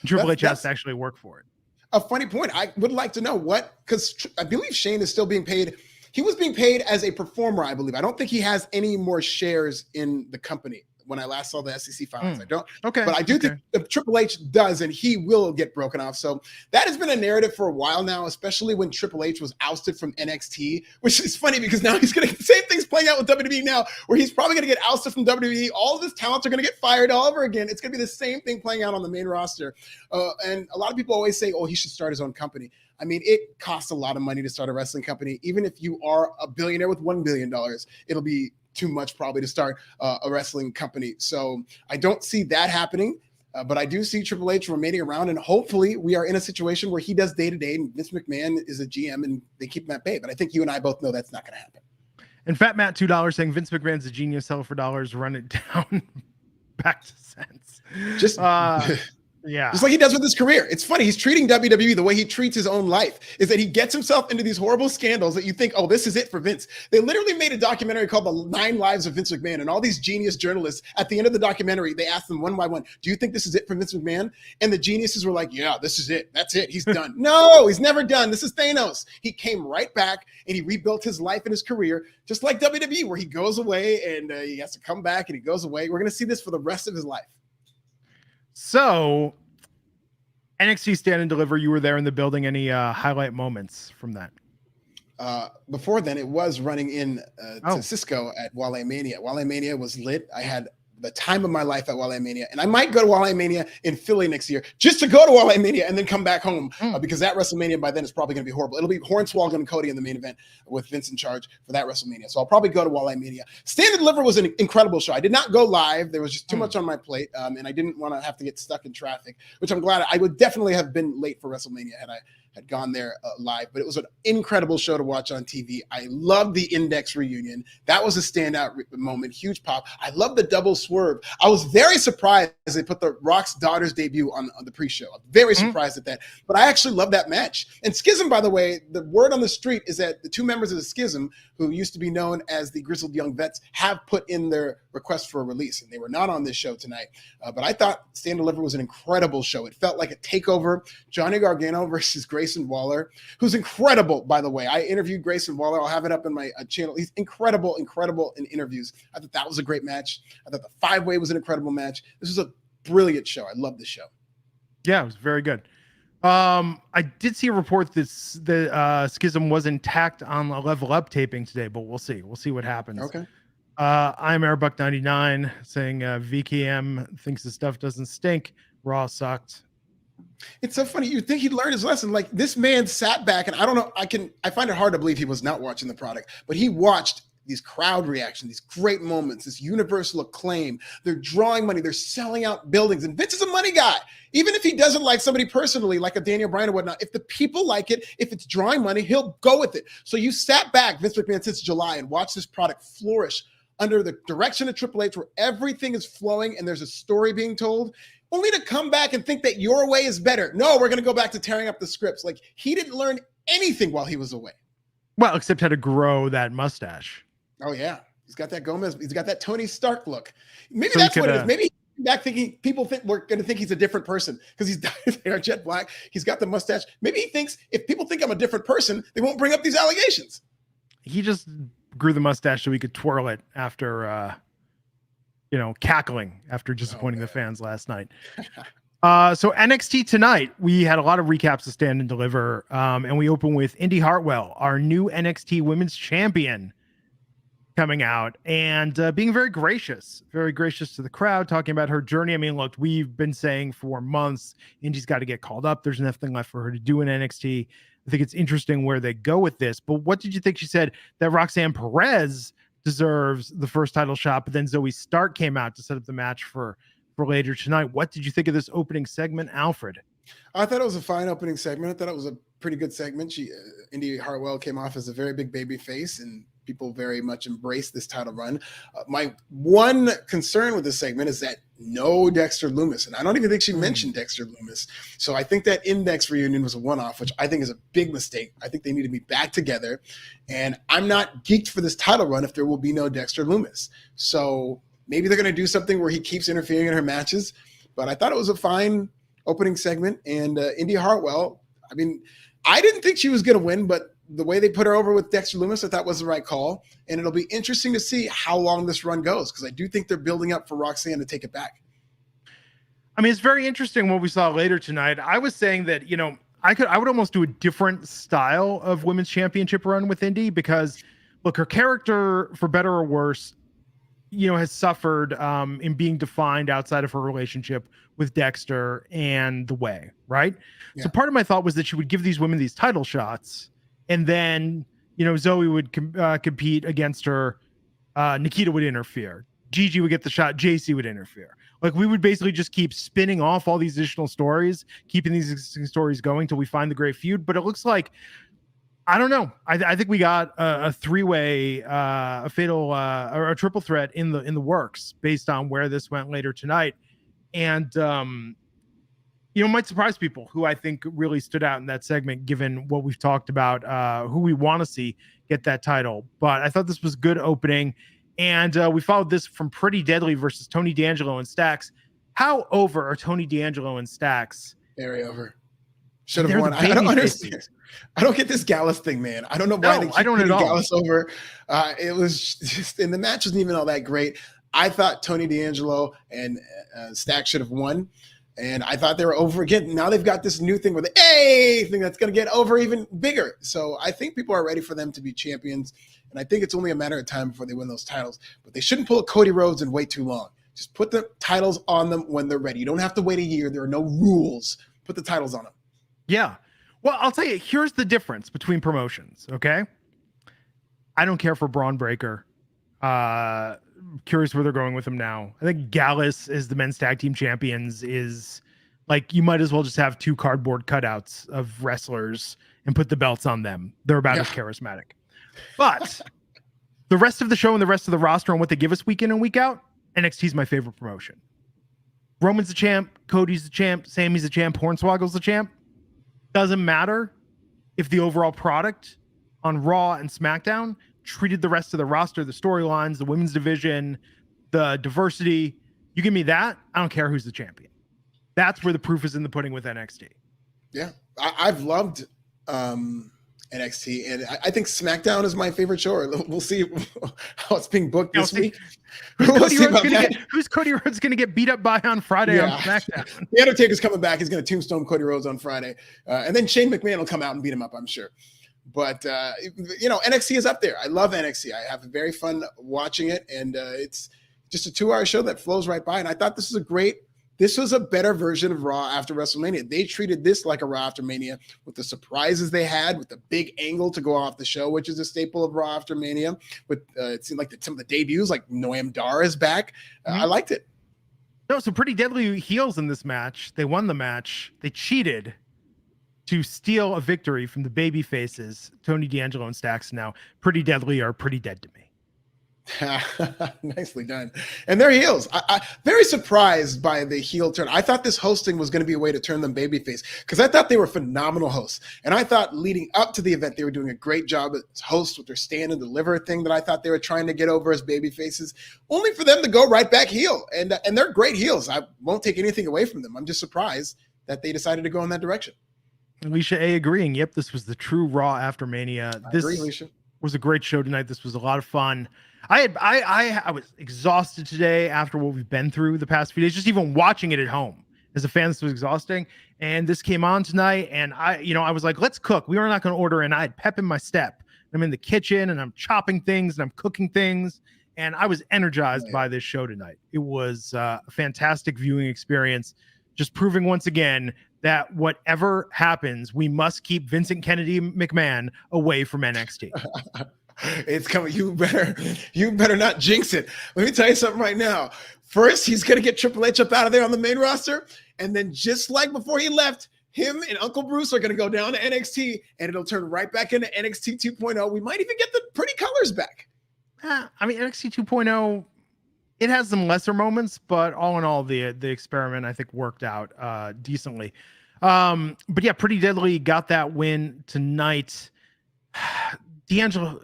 And Triple H has to actually work for it. A funny point. I would like to know because I believe Shane is still being paid. He was being paid as a performer, I believe. I don't think he has any more shares in the company. When I last saw the SEC filings, I don't. Okay, but I do think the Triple H does, and he will get broken off. So that has been a narrative for a while now, especially when Triple H was ousted from NXT, which is funny because now he's going to get the same things playing out with WWE now, where he's probably going to get ousted from WWE. All of his talents are going to get fired all over again. It's going to be the same thing playing out on the main roster. And a lot of people always say, oh, he should start his own company. I mean, it costs a lot of money to start a wrestling company. Even if you are a billionaire with $1 billion, it'll be too much probably to start a wrestling company. So I don't see that happening, but I do see Triple H remaining around, and hopefully we are in a situation where he does day-to-day and Vince McMahon is a GM and they keep him at bay. But I think you and I both know that's not going to happen. And Fat Matt, $2 saying Vince McMahon's a genius, sell for dollars, run it down back to cents. Just yeah. Just like he does with his career. It's funny. He's treating WWE the way he treats his own life, is that he gets himself into these horrible scandals that you think, oh, this is it for Vince. They literally made a documentary called The 9 Lives of Vince McMahon, and all these genius journalists at the end of the documentary, they asked them one by one, do you think this is it for Vince McMahon? And the geniuses were like, yeah, this is it. That's it. He's done. No, he's never done. This is Thanos. He came right back and he rebuilt his life and his career, just like WWE, where he goes away and he has to come back and he goes away. We're going to see this for the rest of his life. So NXT Stand and Deliver, you were there in the building. Any highlight moments from that? Before then, it was running in to Cisco at Wale Mania. Wale Mania was lit. I had the time of my life at Wale Mania, and I might go to Wale Mania in Philly next year just to go to Wale Mania and then come back home because that WrestleMania by then is probably going to be horrible. It'll be Hornswoggle and Cody in the main event with Vince in charge for that WrestleMania. So I'll probably go to Wale Mania. Stand and Deliver was an incredible show. I did not go live. There was just too much on my plate, and I didn't want to have to get stuck in traffic, which I'm glad. I would definitely have been late for WrestleMania had I had gone there live, but it was an incredible show to watch on TV. I love the Index reunion. That was a standout moment, huge pop. I love the double swerve. I was very surprised as they put the Rock's daughter's debut on the pre-show. I'm very surprised at that, but I actually love that match. And Schism, by the way, the word on the street is that the two members of the Schism, who used to be known as the Grizzled Young Vets, have put in their request for a release, and they were not on this show tonight. But I thought Stand and Deliver was an incredible show. It felt like a takeover. Johnny Gargano versus Grayson Grayson Waller, who's incredible, by the way. I interviewed Grayson Waller. I'll have it up in my channel. He's incredible in interviews. I thought that was a great match. I thought the five-way was an incredible match. This was a brilliant show. I love the show. Yeah, it was very good. I did see a report that the Schism was intact on the Level Up taping today, but we'll see. We'll see what happens. Okay. I'm Airbuck99 saying VKM thinks the stuff doesn't stink. Raw sucked. It's so funny. You think he'd learn his lesson. Like, this man sat back, and I don't know. I find it hard to believe he was not watching the product, but he watched these crowd reactions, these great moments, this universal acclaim. They're drawing money. They're selling out buildings. And Vince is a money guy. Even if he doesn't like somebody personally, like a Daniel Bryan or whatnot, if the people like it, if it's drawing money, he'll go with it. So you sat back, Vince McMahon, since July and watched this product flourish under the direction of Triple H, where everything is flowing and there's a story being told, only to come back and think that your way is better. No, we're going to go back to tearing up the scripts. Like, he didn't learn anything while he was away. Well, except how to grow that mustache. Oh, yeah. He's got that Gomez. He's got that Tony Stark look. Maybe so that's what it is. Maybe he's back thinking people think we're going to think he's a different person because he's dyed hair jet black. He's got the mustache. Maybe he thinks if people think I'm a different person, they won't bring up these allegations. He just grew the mustache so he could twirl it after, cackling after disappointing the fans last night. So NXT tonight, we had a lot of recaps of Stand and Deliver, and we open with Indi Hartwell, our new NXT Women's Champion, coming out and being very gracious to the crowd, talking about her journey. I mean, look, we've been saying for months, Indi's got to get called up. There's nothing left for her to do in NXT. I think it's interesting where they go with this. But what did you think? She said that Roxanne Perez deserves the first title shot, but then Zoe Stark came out to set up the match for later tonight. What did you think of this opening segment, Alfred? I thought it was a fine opening segment. I thought it was a pretty good segment. Indi Hartwell came off as a very big baby face, and people very much embraced this title run. My one concern with this segment is that no Dexter Lumis, and I don't even think she mentioned Dexter Lumis. So I think that Index reunion was a one-off, which I think is a big mistake. I think they need to be back together, and I'm not geeked for this title run if there will be no Dexter Lumis. So maybe they're going to do something where he keeps interfering in her matches, but I thought it was a fine opening segment. And Indi Hartwell, I mean, I didn't think she was going to win, but the way they put her over with Dexter Lumis, I thought was the right call. And it'll be interesting to see how long this run goes, because I do think they're building up for Roxanne to take it back. I mean, it's very interesting what we saw later tonight. I was saying that, I would almost do a different style of women's championship run with Indi, because look, her character, for better or worse, has suffered in being defined outside of her relationship with Dexter and The Way, right? Yeah. So part of my thought was that she would give these women these title shots, and then, Zoe would compete against her. Nikita would interfere. Gigi would get the shot. JC would interfere. Like, we would basically just keep spinning off all these additional stories, keeping these existing stories going till we find the great feud. But it looks like, I don't know. I think we got a three-way, a fatal, or a triple threat in the works based on where this went later tonight. And, might surprise people who I think really stood out in that segment, given what we've talked about, who we want to see get that title. But I thought this was good opening. And we followed this from Pretty Deadly versus Tony D'Angelo and Stacks. How over are Tony D'Angelo and Stacks? Very over. Should have won. I don't understand. I don't get this Gallus thing, man. I don't know why they keep putting Gallus over. It was just, and the match wasn't even all that great. I thought Tony D'Angelo and Stacks should have won. And I thought they were over again. Now they've got this new thing with the thing that's going to get over even bigger. So I think people are ready for them to be champions. And I think it's only a matter of time before they win those titles. But they shouldn't pull a Cody Rhodes and wait too long. Just put the titles on them when they're ready. You don't have to wait a year. There are no rules. Put the titles on them. Yeah. Well, I'll tell you, here's the difference between promotions, okay? I don't care for Braun Breaker. Curious where they're going with him now. I think Gallus as the men's tag team champions is like, you might as well just have two cardboard cutouts of wrestlers and put the belts on them. They're about as charismatic. But the rest of the show and the rest of the roster and what they give us week in and week out, NXT is my favorite promotion. Roman's the champ, Cody's the champ, Sammy's the champ, Hornswoggle's the champ. Doesn't matter if the overall product on Raw and SmackDown treated the rest of the roster, the storylines, the women's division, the diversity. You give me that, I don't care who's the champion. That's where the proof is in the pudding with NXT. Yeah, I've loved NXT, and I think SmackDown is my favorite show. We'll see how it's being booked this week. Who's Cody Rhodes going to get beat up by on Friday on SmackDown? The Undertaker's coming back. He's going to tombstone Cody Rhodes on Friday, and then Shane McMahon will come out and beat him up, I'm sure. But NXT is up there. I love NXT. I have very fun watching it, and it's just a 2-hour show that flows right by. And I thought this was a better version of Raw after WrestleMania. They treated this like a Raw after Mania with the surprises they had, with the big angle to go off the show, which is a staple of Raw after Mania. With it seemed like some of the debuts, like Noam Dar is back. I liked it. No, so Pretty Deadly heels in this match. They won the match. They cheated to steal a victory from the baby faces, Tony D'Angelo and Stacks. Now, Pretty Deadly are pretty dead to me. Nicely done. And they're heels. I very surprised by the heel turn. I thought this hosting was going to be a way to turn them babyface, because I thought they were phenomenal hosts. And I thought leading up to the event, they were doing a great job as hosts with their stand and deliver thing that I thought they were trying to get over as babyfaces, only for them to go right back heel. And they're great heels. I won't take anything away from them. I'm just surprised that they decided to go in that direction. Alicia A agreeing. Yep, this was the true Raw after Mania. I agree, Alicia. Was a great show tonight. This was a lot of fun. I was exhausted today after what we've been through the past few days. Just even watching it at home as a fan, this was exhausting. And this came on tonight, and I was like, let's cook. We were not going to order, and I had pep in my step. I'm in the kitchen, and I'm chopping things, and I'm cooking things, and I was energized by this show tonight. It was a fantastic viewing experience, just proving once again that whatever happens, we must keep Vincent Kennedy McMahon away from NXT. It's coming. You better not jinx it. Let me tell you something right now. First, he's going to get Triple H up out of there on the main roster. And then just like before he left, him and Uncle Bruce are going to go down to NXT, and it'll turn right back into NXT 2.0. We might even get the pretty colors back. NXT 2.0, it has some lesser moments, but all in all, the experiment, I think, worked out decently. But yeah, Pretty Deadly got that win tonight. D'Angelo,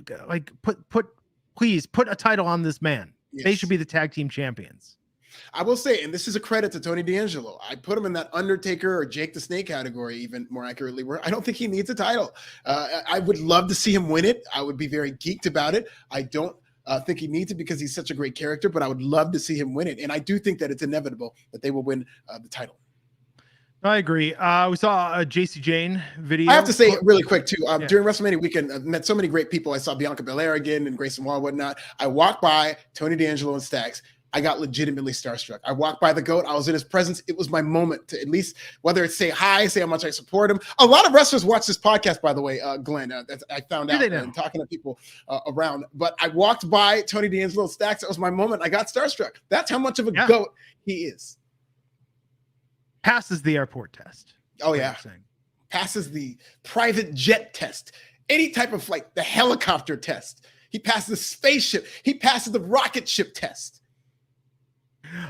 please put a title on this man. Yes. They should be the tag team champions. I will say, and this is a credit to Tony D'Angelo, I put him in that Undertaker or Jake the Snake category, even more accurately, where I don't think he needs a title. I would love to see him win it. I would be very geeked about it. I don't think he needs it because he's such a great character, but I would love to see him win it. And I do think that it's inevitable that they will win the title. I agree. We saw a JC Jane video. I have to say really quick too, during WrestleMania weekend, I've met so many great people. I saw Bianca Belair again and Grayson Waller and whatnot. I walked by Tony D'Angelo and Stacks. I got legitimately starstruck. I walked by the GOAT. I was in his presence. It was my moment to at least, whether it's say hi, say how much I support him. A lot of wrestlers watch this podcast, by the way, Glenn. I found out and talking to people around. But I walked by Tony D'Angelo and Stacks. That was my moment. I got starstruck. That's how much of a GOAT he is. Passes the airport test. Oh, yeah. Passes the private jet test. Any type of flight, the helicopter test. He passes the spaceship. He passes the rocket ship test.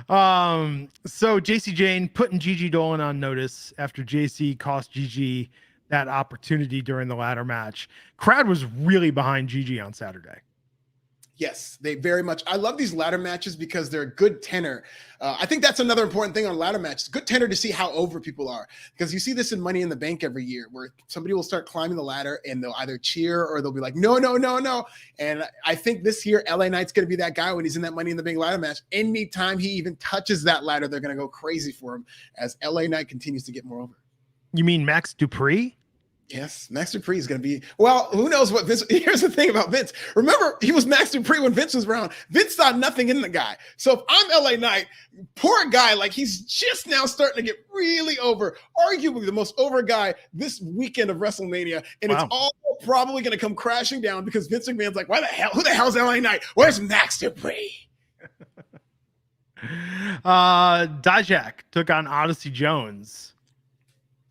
So JC Jane putting Gigi Dolan on notice after JC cost Gigi that opportunity during the ladder match. Crowd was really behind Gigi on Saturday. Yes, they very much. I love these ladder matches because they're a good tenor. I think that's another important thing on ladder matches. Good tenor to see how over people are, because you see this in Money in the Bank every year, where somebody will start climbing the ladder and they'll either cheer or they'll be like, no, no, no, no. And I think this year, LA Knight's going to be that guy when he's in that Money in the Bank ladder match. Anytime he even touches that ladder, they're going to go crazy for him as LA Knight continues to get more over. You mean Max Dupree? Yes, Max Dupree is going to be, well, who knows what Vince, here's the thing about Vince. Remember, he was Max Dupree when Vince was around. Vince saw nothing in the guy. So if I'm LA Knight, poor guy, like he's just now starting to get really over, arguably the most over guy this weekend of WrestleMania. And It's all probably going to come crashing down because Vince McMahon's like, who the hell's LA Knight? Where's Max Dupree? Dijak took on Odyssey Jones.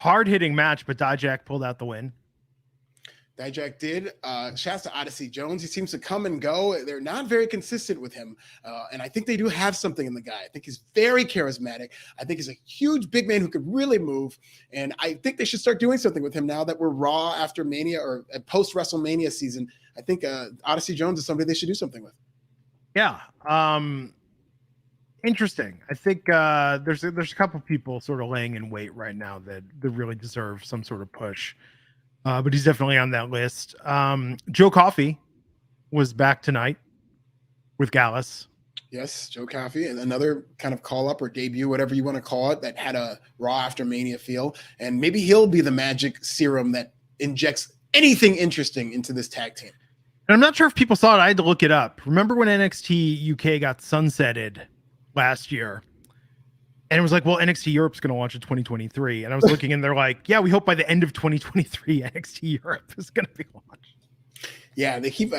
Hard-hitting match, but Dijak pulled out the win. Dijak did. Shouts to Odyssey Jones. He seems to come and go. They're not very consistent with him. And I think they do have something in the guy. I think he's very charismatic. I think he's a huge big man who could really move. And I think they should start doing something with him now that we're Raw after Mania or post-WrestleMania season. I think Odyssey Jones is somebody they should do something with. Yeah. Interesting. I think there's a couple people sort of laying in wait right now that really deserve some sort of push. but he's definitely on that list. Joe Coffey was back tonight with Gallus. Yes, Joe Coffey, and another kind of call up or debut, whatever you want to call it, that had a Raw after Mania feel. And maybe he'll be the magic serum that injects anything interesting into this tag team. And I'm not sure if people saw it. I had to look it up. Remember when NXT UK got sunsetted last year? And it was like, well, NXT Europe's going to launch in 2023. And I was looking and they're like, yeah, we hope by the end of 2023, NXT Europe is going to be launched. Yeah, they keep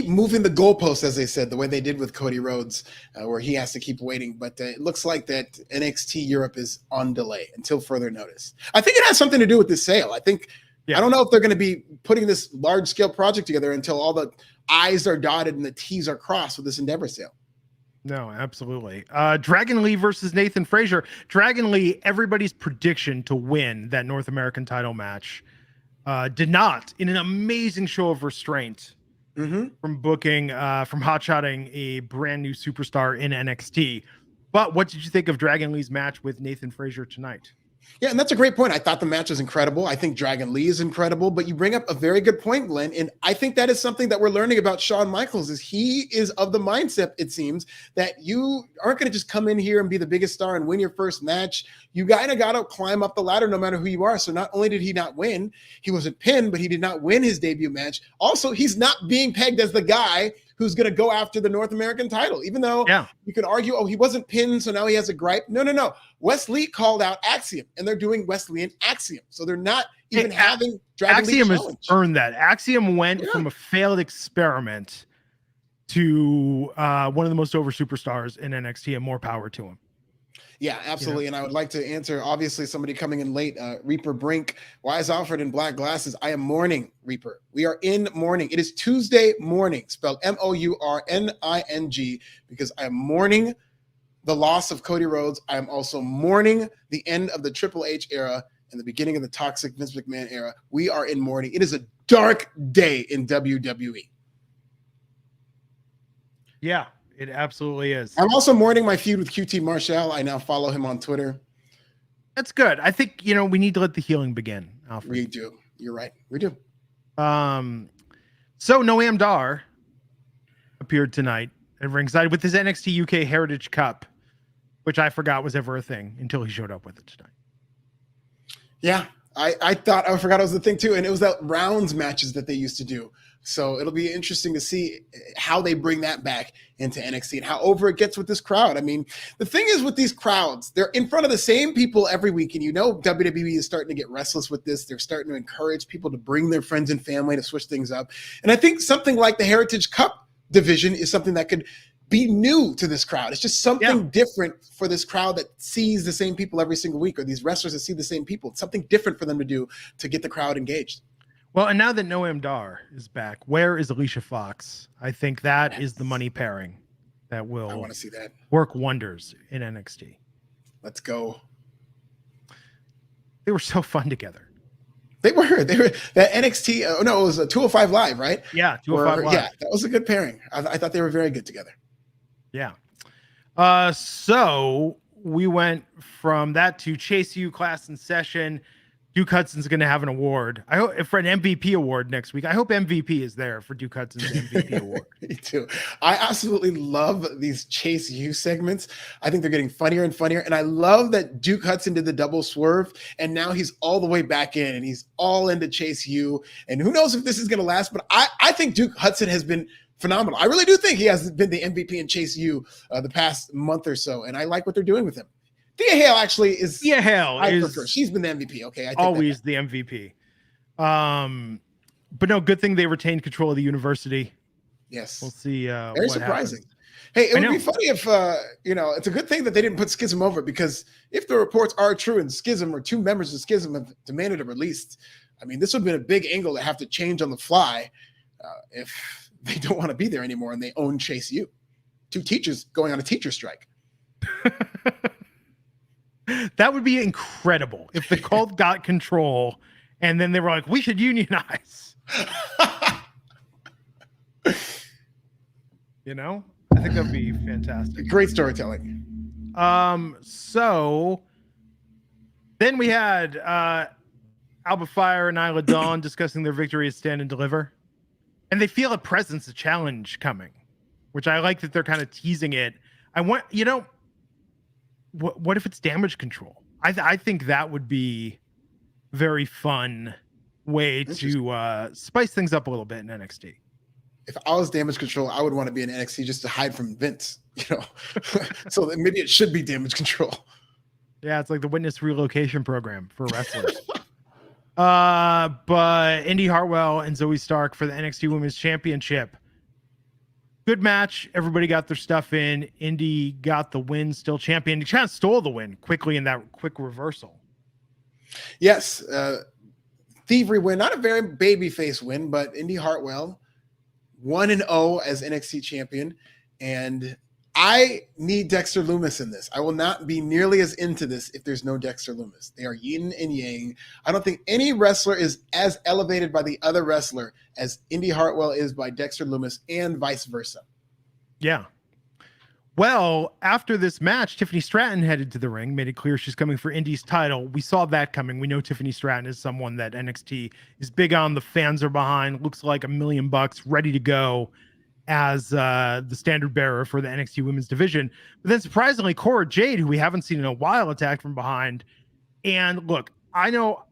moving the goalposts, as they said, the way they did with Cody Rhodes, where he has to keep waiting. But it looks like that NXT Europe is on delay until further notice. I think it has something to do with this sale. I don't know if they're going to be putting this large-scale project together until all the I's are dotted and the T's are crossed with this Endeavor sale. No, absolutely. Dragon Lee versus Nathan Frazier. Dragon Lee, everybody's prediction to win that North American title match, did not, in an amazing show of restraint from booking, from hotshotting a brand new superstar in NXT. But what did you think of Dragon Lee's match with Nathan Frazier tonight? Yeah, and that's a great point. I thought the match was incredible. I think Dragon Lee is incredible, but you bring up a very good point, Glenn. And I think that is something that we're learning about Shawn Michaels is he is of the mindset, it seems, that you aren't going to just come in here and be the biggest star and win your first match. You kind of got to climb up the ladder no matter who you are. So not only did he not win, he wasn't pinned, but he did not win his debut match. Also, he's not being pegged as the guy who's going to go after the North American title, even though you can argue, oh, he wasn't pinned, so now he has a gripe. No. Wes Lee called out Axiom, and they're doing Wesleyan Axiom. So they're not even having Dragon Axiom Lee has earned that. Axiom went from a failed experiment to one of the most over superstars in NXT, and more power to him. Yeah, absolutely. And I would like to answer, obviously, somebody coming in late, Reaper Brink. Why is Alfred in black glasses? I am mourning, Reaper. We are in mourning. It is Tuesday morning, spelled MOURNING, because I am mourning the loss of Cody Rhodes. I am also mourning the end of the Triple H era and the beginning of the toxic Vince McMahon era. We are in mourning. It is a dark day in WWE. Yeah. It absolutely is. I'm also mourning my feud with QT Marshall. I now follow him on Twitter. That's good. I think, we need to let the healing begin, Alfred. We do. You're right. We do. So Noam Dar appeared tonight at ringside with his NXT UK Heritage Cup, which I forgot was ever a thing until he showed up with it tonight. Yeah. I forgot it was the thing too. And it was that rounds matches that they used to do. So it'll be interesting to see how they bring that back into NXT and how over it gets with this crowd. I mean, the thing is with these crowds, they're in front of the same people every week. And WWE is starting to get restless with this. They're starting to encourage people to bring their friends and family to switch things up. And I think something like the Heritage Cup division is something that could be new to this crowd. It's just something different for this crowd that sees the same people every single week, or these wrestlers that see the same people. It's something different for them to do to get the crowd engaged. Well, and now that Noam Dar is back, where is Alicia Fox? I think that is the money pairing that will I want to see that work wonders in NXT. Let's go. They were so fun together. They were that NXT. It was a 205 Live, right? Yeah, 205 Live. Yeah, that was a good pairing. I thought they were very good together. Yeah. So we went from that to Chase U Class in Session. Duke Hudson's going to have an award. I hope for an MVP award next week. I hope MVP is there for Duke Hudson's MVP award. Me too. I absolutely love these Chase U segments. I think they're getting funnier and funnier. And I love that Duke Hudson did the double swerve. And now he's all the way back in and he's all into Chase U. And who knows if this is going to last. But I think Duke Hudson has been phenomenal. I really do think he has been the MVP in Chase U the past month or so. And I like what they're doing with him. Thea Hale actually is. Thea Hale I prefer. She's been the MVP. Okay, I think always the MVP. But no, good thing they retained control of the university. Yes, we'll see. Very surprising. Hey, it would be funny if it's a good thing that they didn't put Schism over, because if the reports are true and Schism or two members of Schism have demanded a release, I mean, this would have been a big angle to have to change on the fly if they don't want to be there anymore and they own Chase U. Two teachers going on a teacher strike. That would be incredible if the cult got control and then they were like, we should unionize. I think that'd be fantastic. Great storytelling. So then we had Alba Fire and Isla Dawn discussing their victory at Stand and Deliver. And they feel a presence, a challenge coming, which I like that they're kind of teasing it. I want, what if it's Damage Control? I think that would be very fun way to spice things up a little bit in NXT. If I was Damage Control, I would want to be in NXT just to hide from Vince, so maybe it should be Damage Control. Yeah, it's like the witness relocation program for wrestlers. But Indi Hartwell and Zoe Stark for the NXT Women's Championship. Good match. Everybody got their stuff in. Indi got the win, still champion. He kind of stole the win quickly in that quick reversal. Yes. Thievery win. Not a very babyface win, but Indi Hartwell 1-0 as NXT champion. And I need Dexter Lumis in this. I will not be nearly as into this if there's no Dexter Lumis. They are yin and yang. I don't think any wrestler is as elevated by the other wrestler as Indi Hartwell is by Dexter Lumis, and vice versa. Yeah. Well, after this match, Tiffany Stratton headed to the ring, made it clear she's coming for Indi's title. We saw that coming. We know Tiffany Stratton is someone that NXT is big on. The fans are behind. Looks like $1 million, ready to go as the standard bearer for the NXT women's division. But then surprisingly, Cora Jade, who we haven't seen in a while, attacked from behind. And look, I know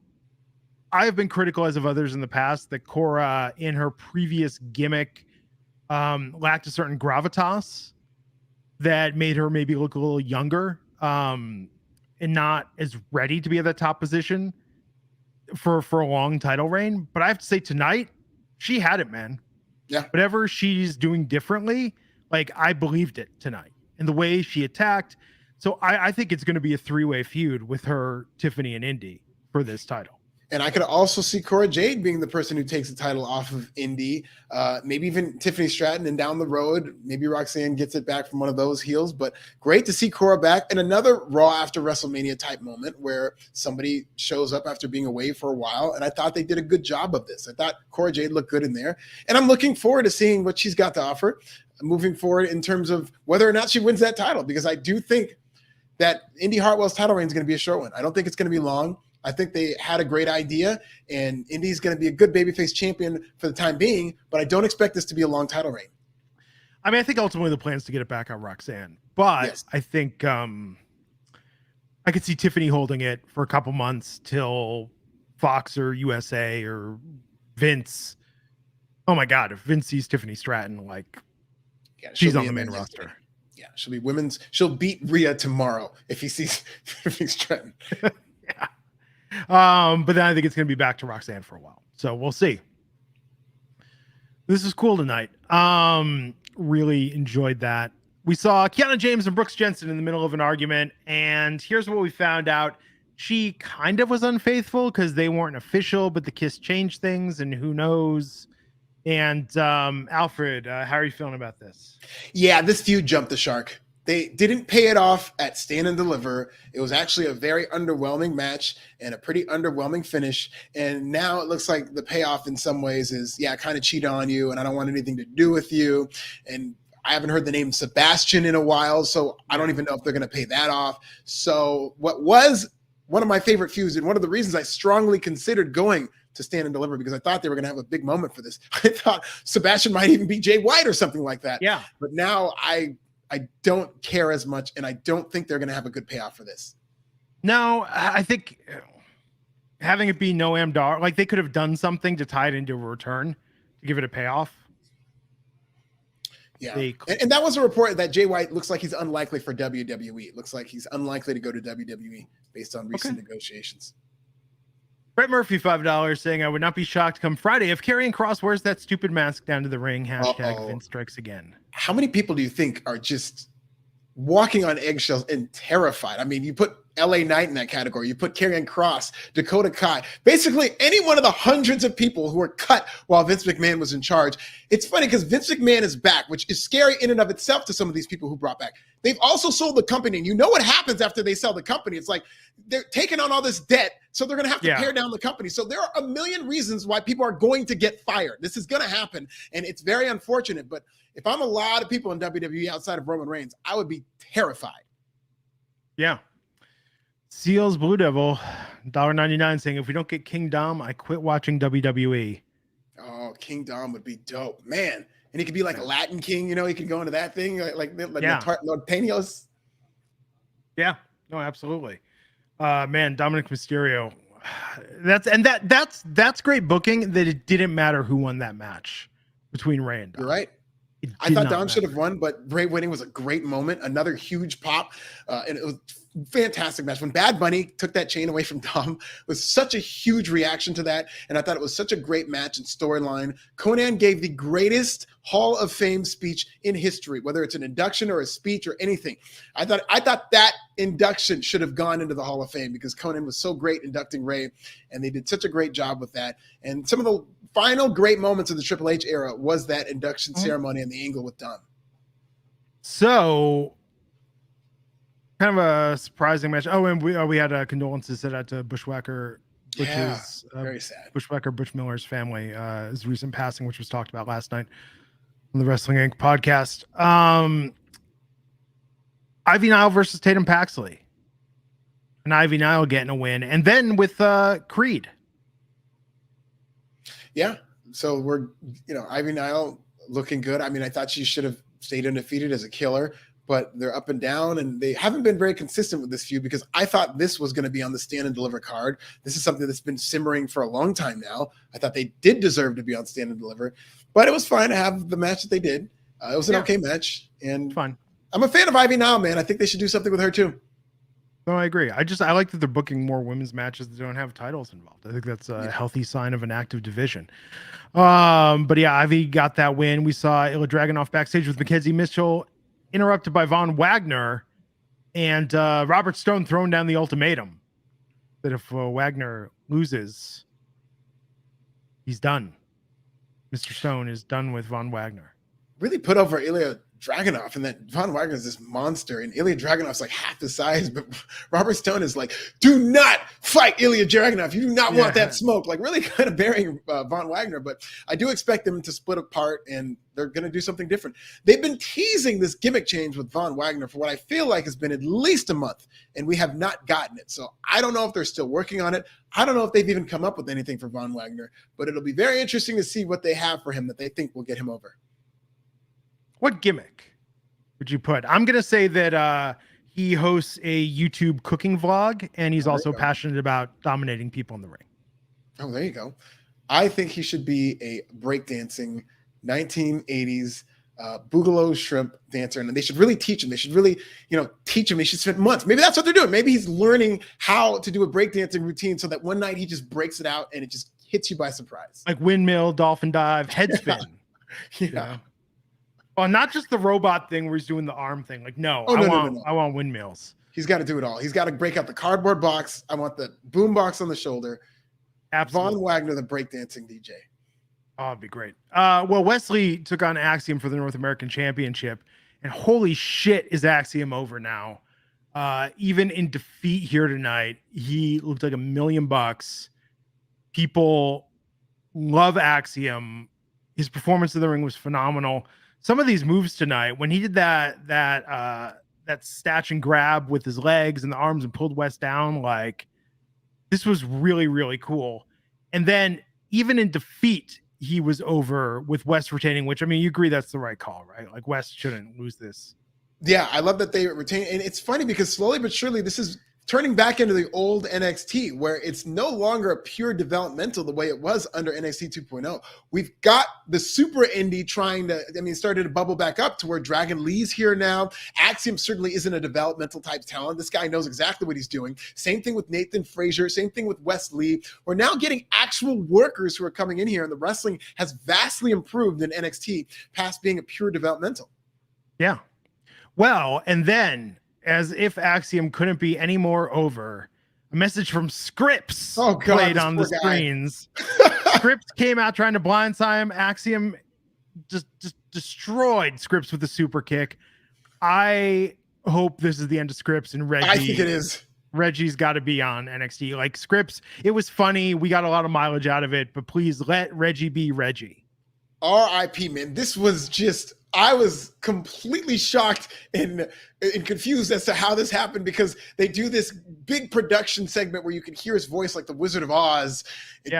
I have been critical, as of others in the past, that Cora in her previous gimmick lacked a certain gravitas that made her maybe look a little younger and not as ready to be at that top position for a long title reign. But I have to say tonight, she had it, man. Yeah. Whatever she's doing differently, like I believed it tonight and the way she attacked. So I think it's going to be a 3-way feud with her, Tiffany, and Indi for this title. And I could also see Cora Jade being the person who takes the title off of Indi, maybe even Tiffany Stratton, and down the road, maybe Roxanne gets it back from one of those heels. But great to see Cora back. And another Raw after WrestleMania type moment where somebody shows up after being away for a while. And I thought they did a good job of this. I thought Cora Jade looked good in there. And I'm looking forward to seeing what she's got to offer moving forward in terms of whether or not she wins that title, because I do think that Indi Hartwell's title reign is going to be a short one. I don't think it's going to be long. I think they had a great idea, and Indi's going to be a good babyface champion for the time being, but I don't expect this to be a long title reign. I mean, I think ultimately the plan is to get it back on Roxanne, but yes. I think I could see Tiffany holding it for a couple months till Fox or USA or Vince. Oh my God, if Vince sees Tiffany Stratton, like she's on the main roster. Yeah, she'll be women's. She'll beat Rhea tomorrow if he sees Tiffany Stratton. Yeah. But then I think it's going to be back to Roxanne for a while. So we'll see. This is cool tonight. Really enjoyed that. We saw Kiana James and Brooks Jensen in the middle of an argument. And here's what we found out. She kind of was unfaithful because they weren't official, but the kiss changed things, and who knows. And Alfred, how are you feeling about this? Yeah, this feud jumped the shark. They didn't pay it off at Stand and Deliver. It was actually a very underwhelming match and a pretty underwhelming finish. And now it looks like the payoff in some ways is, yeah, I kind of cheat on you and I don't want anything to do with you. And I haven't heard the name Sebastian in a while, so I don't even know if they're going to pay that off. So what was one of my favorite feuds, and one of the reasons I strongly considered going to Stand and Deliver, because I thought they were going to have a big moment for this. I thought Sebastian might even be Jay White or something like that. Yeah. But now I don't care as much, and I don't think they're going to have a good payoff for this. No, I think having it be Noam Dar, like they could have done something to tie it into a return to give it a payoff. Yeah. And that was a report that Jay White looks like he's unlikely for WWE. Looks like he's unlikely to go to WWE based on recent negotiations. Brett Murphy, $5, saying, I would not be shocked come Friday if Karrion Kross wears that stupid mask down to the ring. Hashtag Vince strikes again. How many people do you think are just walking on eggshells and terrified? I mean, you put LA Knight in that category. You put Karrion Kross, Dakota Kai, basically any one of the hundreds of people who were cut while Vince McMahon was in charge. It's funny because Vince McMahon is back, which is scary in and of itself to some of these people who brought back. They've also sold the company, and you know what happens after they sell the company. It's like they're taking on all this debt, so they're going to have to pare down the company. So there are a million reasons why people are going to get fired. This is going to happen, and it's very unfortunate. But if I'm a lot of people in WWE outside of Roman Reigns, I would be terrified. Yeah. Seals Blue Devil, $1.99 saying, if we don't get King Dom, I quit watching WWE. Oh, King Dom would be dope, man. And he could be like a Latin king, you know. He could go into that thing like Yeah. Norteños. Yeah, no, absolutely. Man, Dominic Mysterio. That's great booking that it didn't matter who won that match between Ray and Dom. You're right. I thought Dom should have won, but Ray winning was a great moment. Another huge pop. And it was a fantastic match. When Bad Bunny took that chain away from Dom, it was such a huge reaction to that. And I thought it was such a great match and storyline. Conan gave the greatest Hall of Fame speech in history, whether it's an induction or a speech or anything. I thought that induction should have gone into the Hall of Fame because Conan was so great inducting Ray, and they did such a great job with that. And some of the final great moments of the Triple H era was that induction ceremony and the angle with Dom. So, kind of a surprising match. Oh, and we had condolences sent out to Bushwhacker. Very sad. Bushwhacker Butch Miller's family, his recent passing, which was talked about last night on the Wrestling Inc. podcast. Ivy Nile versus Tatum Paxley. And Ivy Nile getting a win. And then with Creed. Yeah. So we're, Ivy Nile looking good. I mean, I thought she should have stayed undefeated as a killer, but they're up and down, and they haven't been very consistent with this feud because I thought this was going to be on the Stand and Deliver card. This is something that's been simmering for a long time now. I thought they did deserve to be on Stand and Deliver, but it was fine to have the match that they did. It was an okay match, and fun. I'm a fan of Ivy Nile, man. I think they should do something with her too. No, I agree. I like that they're booking more women's matches that don't have titles involved. I think that's a healthy sign of an active division. But yeah, Ivy got that win. We saw Ilya Dragunov backstage with Mackenzie Mitchell, interrupted by Von Wagner, and Robert Stone throwing down the ultimatum that if Wagner loses, he's done. Mr. Stone is done with Von Wagner. Really put over Ilya Dragunov, and that Von Wagner is this monster, and Ilya Dragunov's like half the size, but Robert Stone is like, do not fight Ilya Dragunov. You do not want that smoke. Like really kind of burying Von Wagner, but I do expect them to split apart, and they're going to do something different. They've been teasing this gimmick change with Von Wagner for what I feel like has been at least a month, and we have not gotten it. So I don't know if they're still working on it. I don't know if they've even come up with anything for Von Wagner, but it'll be very interesting to see what they have for him that they think will get him over. What gimmick would you put? I'm going to say that he hosts a YouTube cooking vlog, and he's also passionate about dominating people in the ring. Oh, there you go. I think he should be a breakdancing 1980s Boogaloo shrimp dancer, and they should really teach him. They should really, teach him. They should spend months. Maybe that's what they're doing. Maybe he's learning how to do a breakdancing routine so that one night he just breaks it out and it just hits you by surprise. Like windmill, dolphin dive, head spin. Yeah. Well, not just the robot thing where he's doing the arm thing. Like, no. I want windmills. He's got to do it all. He's got to break out the cardboard box. I want the boom box on the shoulder. Absolutely. Von Wagner, the breakdancing DJ. Oh, it'd be great. Well, Wesley took on Axiom for the North American Championship, and holy shit, is Axiom over now. Even in defeat here tonight, he looked like $1 million. People love Axiom. His performance in the ring was phenomenal. Some of these moves tonight, when he did that snatch and grab with his legs and the arms and pulled West down, like this was really, really cool. And then even in defeat, he was over with West retaining, which, I mean, you agree that's the right call, right? Like West shouldn't lose this. Yeah, I love that they retain. And it's funny because slowly but surely this is turning back into the old NXT where it's no longer a pure developmental the way it was under NXT 2.0. We've got the super indie started to bubble back up to where Dragon Lee's here now. Axiom certainly isn't a developmental type talent. This guy knows exactly what he's doing. Same thing with Nathan Frazier. Same thing with Wes Lee. We're now getting actual workers who are coming in here, and the wrestling has vastly improved in NXT past being a pure developmental. Yeah. Well, and then, as if Axiom couldn't be any more over, a message from Scripps played on the screens. Scripps came out trying to blindside him. Axiom just destroyed Scripps with a super kick. I hope this is the end of Scripps and Reggie. I think it is. Reggie's got to be on NXT. Like Scripps, it was funny. We got a lot of mileage out of it, but please let Reggie be Reggie. R.I.P. man. This was just I was completely shocked and confused as to how this happened, because they do this big production segment where you can hear his voice like the Wizard of Oz,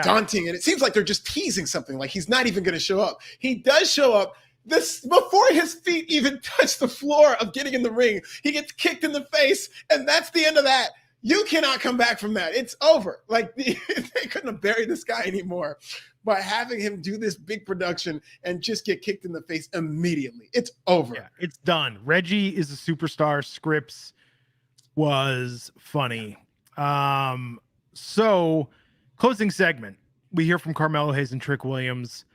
daunting, and it seems like they're just teasing something, like he's not even going to show up. He does show up. This before his feet even touch the floor of getting in the ring, he gets kicked in the face, and that's the end of that. You cannot come back from that. It's over. Like they couldn't have buried this guy anymore by having him do this big production and just get kicked in the face immediately. It's over. Yeah, it's done. Reggie is a superstar. Scripps was funny. So closing segment, we hear from Carmelo Hayes and Trick Williams.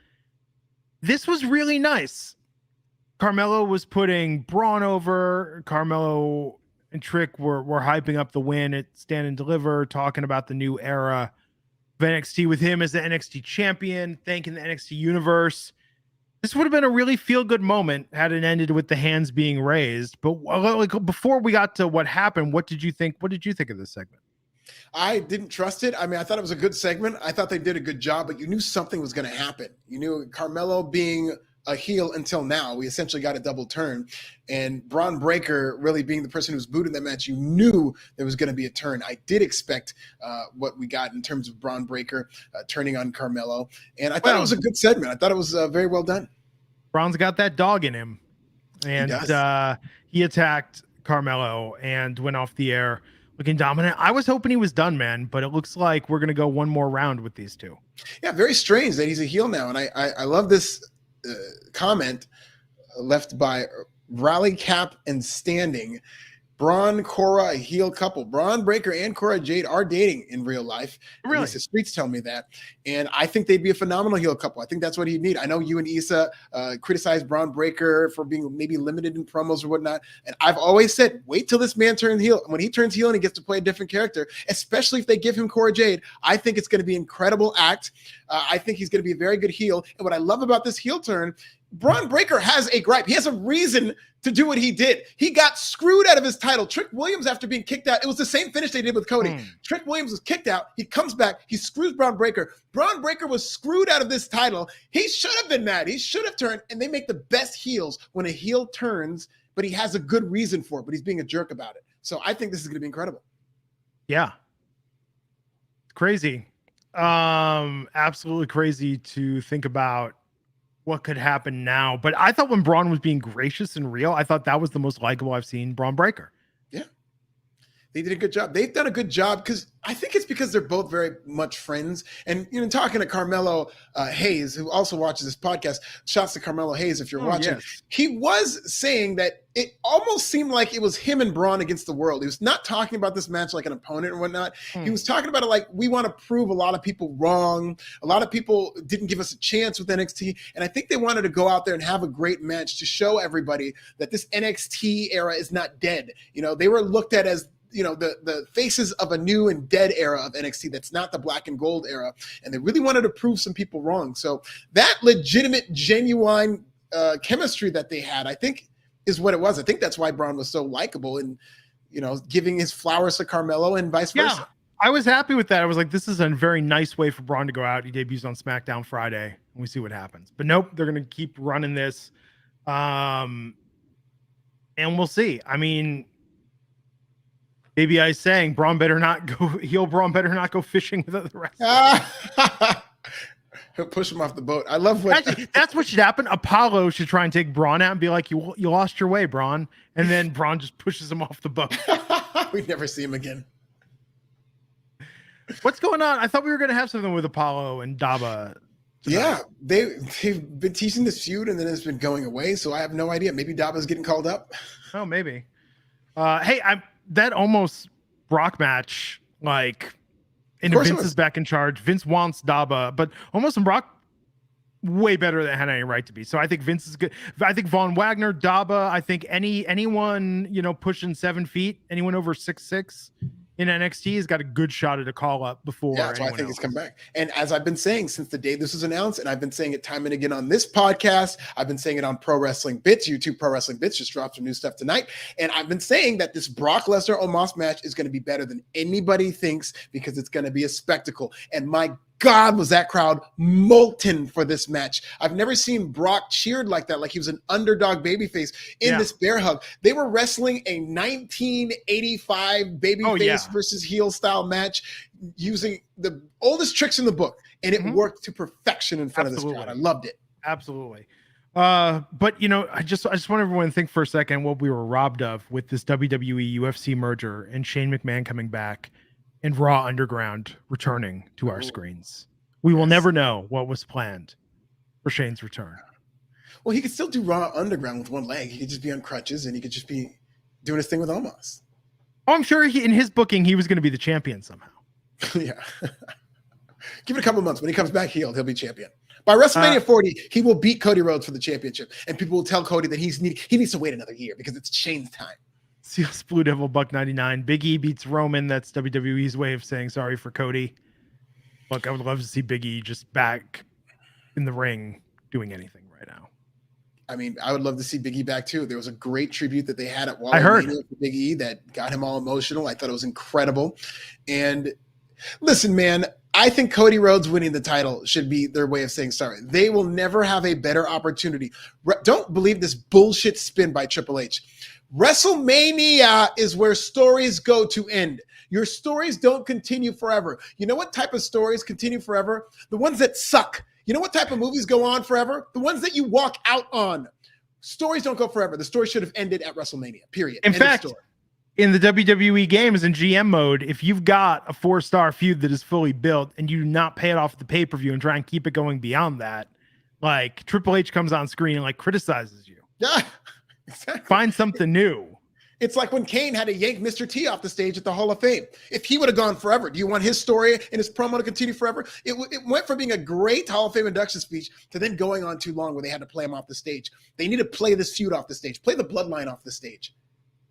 This was really nice. Carmelo was putting Braun over. Carmelo and Trick were hyping up the win at Stand and Deliver, talking about the new era of NXT with him as the NXT champion, thanking the NXT universe. This would have been a really feel-good moment had it ended with the hands being raised. But like, before we got to what happened, what did you think? What did you think of this segment? I didn't trust it. I mean, I thought it was a good segment. I thought they did a good job, but you knew something was going to happen. You knew Carmelo being a heel until now, we essentially got a double turn, and Braun Breaker really being the person who was booed in that match, you knew there was going to be a turn. I did expect what we got in terms of Braun Breaker turning on Carmelo, and I thought it was a good segment. I thought it was very well done. Braun's got that dog in him, and he attacked Carmelo and went off the air looking dominant. I was hoping he was done, man, but it looks like we're going to go one more round with these two. Yeah, very strange that he's a heel now, and I love this comment left by Rally Cap and Standing. Braun, Cora, a heel couple. Braun Breaker and Cora Jade are dating in real life. Really? At least the streets tell me that. And I think they'd be a phenomenal heel couple. I think that's what he'd need. I know you and Issa criticized Braun Breaker for being maybe limited in promos or whatnot. And I've always said, wait till this man turns heel. When he turns heel and he gets to play a different character, especially if they give him Cora Jade, I think it's going to be an incredible act. I think he's going to be a very good heel. And what I love about this heel turn, Braun Breaker has a gripe. He has a reason to do what he did. He got screwed out of his title. Trick Williams, after being kicked out, it was the same finish they did with Cody. Trick Williams was kicked out. He comes back. He screws Braun Breaker. Braun Breaker was screwed out of this title. He should have been mad. He should have turned, and they make the best heels when a heel turns, but he has a good reason for it, but he's being a jerk about it. So I think this is going to be incredible. Yeah. Crazy. Absolutely crazy to think about what could happen now. But I thought when Braun was being gracious and real, I thought that was the most likable I've seen Braun Breaker. Yeah. They did a good job. They've done a good job because I think it's because they're both very much friends. And, you know, talking to Carmelo Hayes, who also watches this podcast, shouts to Carmelo Hayes if you're watching. Yes. He was saying that it almost seemed like it was him and Braun against the world. He was not talking about this match like an opponent or whatnot. He was talking about it like, we want to prove a lot of people wrong. A lot of people didn't give us a chance with NXT. And I think they wanted to go out there and have a great match to show everybody that this NXT era is not dead. You know, they were looked at as, you know, the faces of a new and dead era of NXT that's not the black and gold era. And they really wanted to prove some people wrong. So that legitimate, genuine chemistry that they had, I think, is what it was. I think that's why Braun was so likable and, you know, giving his flowers to Carmelo and vice versa. Yeah, I was happy with that. I was like, this is a very nice way for Braun to go out. He debuts on SmackDown Friday and we see what happens. But nope, they're going to keep running this. And we'll see. I mean, maybe I saying Braun better not go heel. Braun better not go fishing with the rest. He'll push him off the boat. I love what actually, that's what should happen. Apollo should try and take Braun out and be like, you lost your way, Braun. And then Braun just pushes him off the boat. We'd never see him again. What's going on? I thought we were going to have something with Apollo and Daba tonight. Yeah, they've been teasing this feud and then it's been going away. So I have no idea. Maybe Daba's getting called up. Oh, maybe. Hey, that almost Brock match, like, and Vince is back in charge. Vince wants Daba, but almost in Brock way better than it had any right to be. So I think Vince is good. I think Von Wagner, Daba, I think anyone, you know, pushing 7 feet, anyone over 6'6" in NXT has got a good shot at a call up before. Yeah, that's why I think he's come back. And as I've been saying since the day this was announced, and I've been saying it time and again on this podcast, I've been saying it on Pro Wrestling Bits. YouTube Pro Wrestling Bits just dropped some new stuff tonight. And I've been saying that this Brock Lesnar Omos match is going to be better than anybody thinks because it's going to be a spectacle. And my God, was that crowd molten for this match. I've never seen Brock cheered like that, like he was an underdog babyface in this bear hug. They were wrestling a 1985 babyface versus heel style match using the oldest tricks in the book, and it worked to perfection in front of this crowd. I loved it. Absolutely. But you know, I just want everyone to think for a second what we were robbed of with this WWE UFC merger and Shane McMahon coming back and Raw Underground returning to our screens. We will never know what was planned for Shane's return. Well, he could still do Raw Underground with one leg. He could just be on crutches and he could just be doing his thing with Omos. Oh, I'm sure in his booking, he was going to be the champion somehow. Yeah. Give it a couple of months. When he comes back healed, he'll be champion. By WrestleMania 40, he will beat Cody Rhodes for the championship. And people will tell Cody that he needs to wait another year because it's Shane's time. Seals Blue Devil $1.99. Big E beats Roman. That's WWE's way of saying sorry for Cody. Look, I would love to see Big E just back in the ring doing anything right now. I mean, I would love to see Big E back too. There was a great tribute that they had at Mania for Big E that got him all emotional. I thought it was incredible. And listen, man, I think Cody Rhodes winning the title should be their way of saying sorry. They will never have a better opportunity. Don't believe this bullshit spin by Triple H. WrestleMania is where stories go to end. Your stories don't continue forever. You know what type of stories continue forever? The ones that suck. You know what type of movies go on forever? The ones that you walk out on. Stories don't go forever. The story should have ended at WrestleMania, period. In fact, in the WWE games in GM mode, if you've got a 4-star feud that is fully built and you do not pay it off at the pay-per-view and try and keep it going beyond that, like Triple H comes on screen and like criticizes you. Yeah, exactly. Find something new. It's like when Kane had to yank Mr. T off the stage at the Hall of Fame. If he would have gone forever, do you want his story and his promo to continue forever? It went from being a great Hall of Fame induction speech to then going on too long where they had to play him off the stage. They need to play this feud off the stage. Play the bloodline off the stage.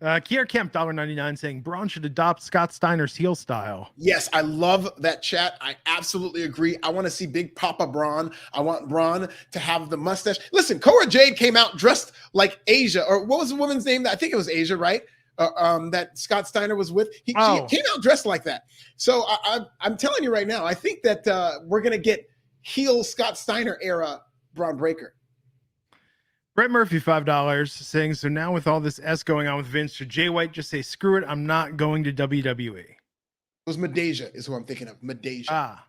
Kier Kemp $1.99 saying Braun should adopt Scott Steiner's heel style. Yes, I love that chat. I absolutely agree. I want to see Big Papa Braun. I want Braun to have the mustache. Listen, Cora Jade came out dressed like Asia, or what was the woman's name? I think it was Asia, right? That Scott Steiner was with. She came out dressed like that. So I'm telling you right now, I think that we're going to get heel Scott Steiner era Braun Breaker. Brett Murphy, $5, saying, so now with all this S going on with Vince, should Jay White just say, screw it, I'm not going to WWE? It was Medeja is who I'm thinking of. Medeja.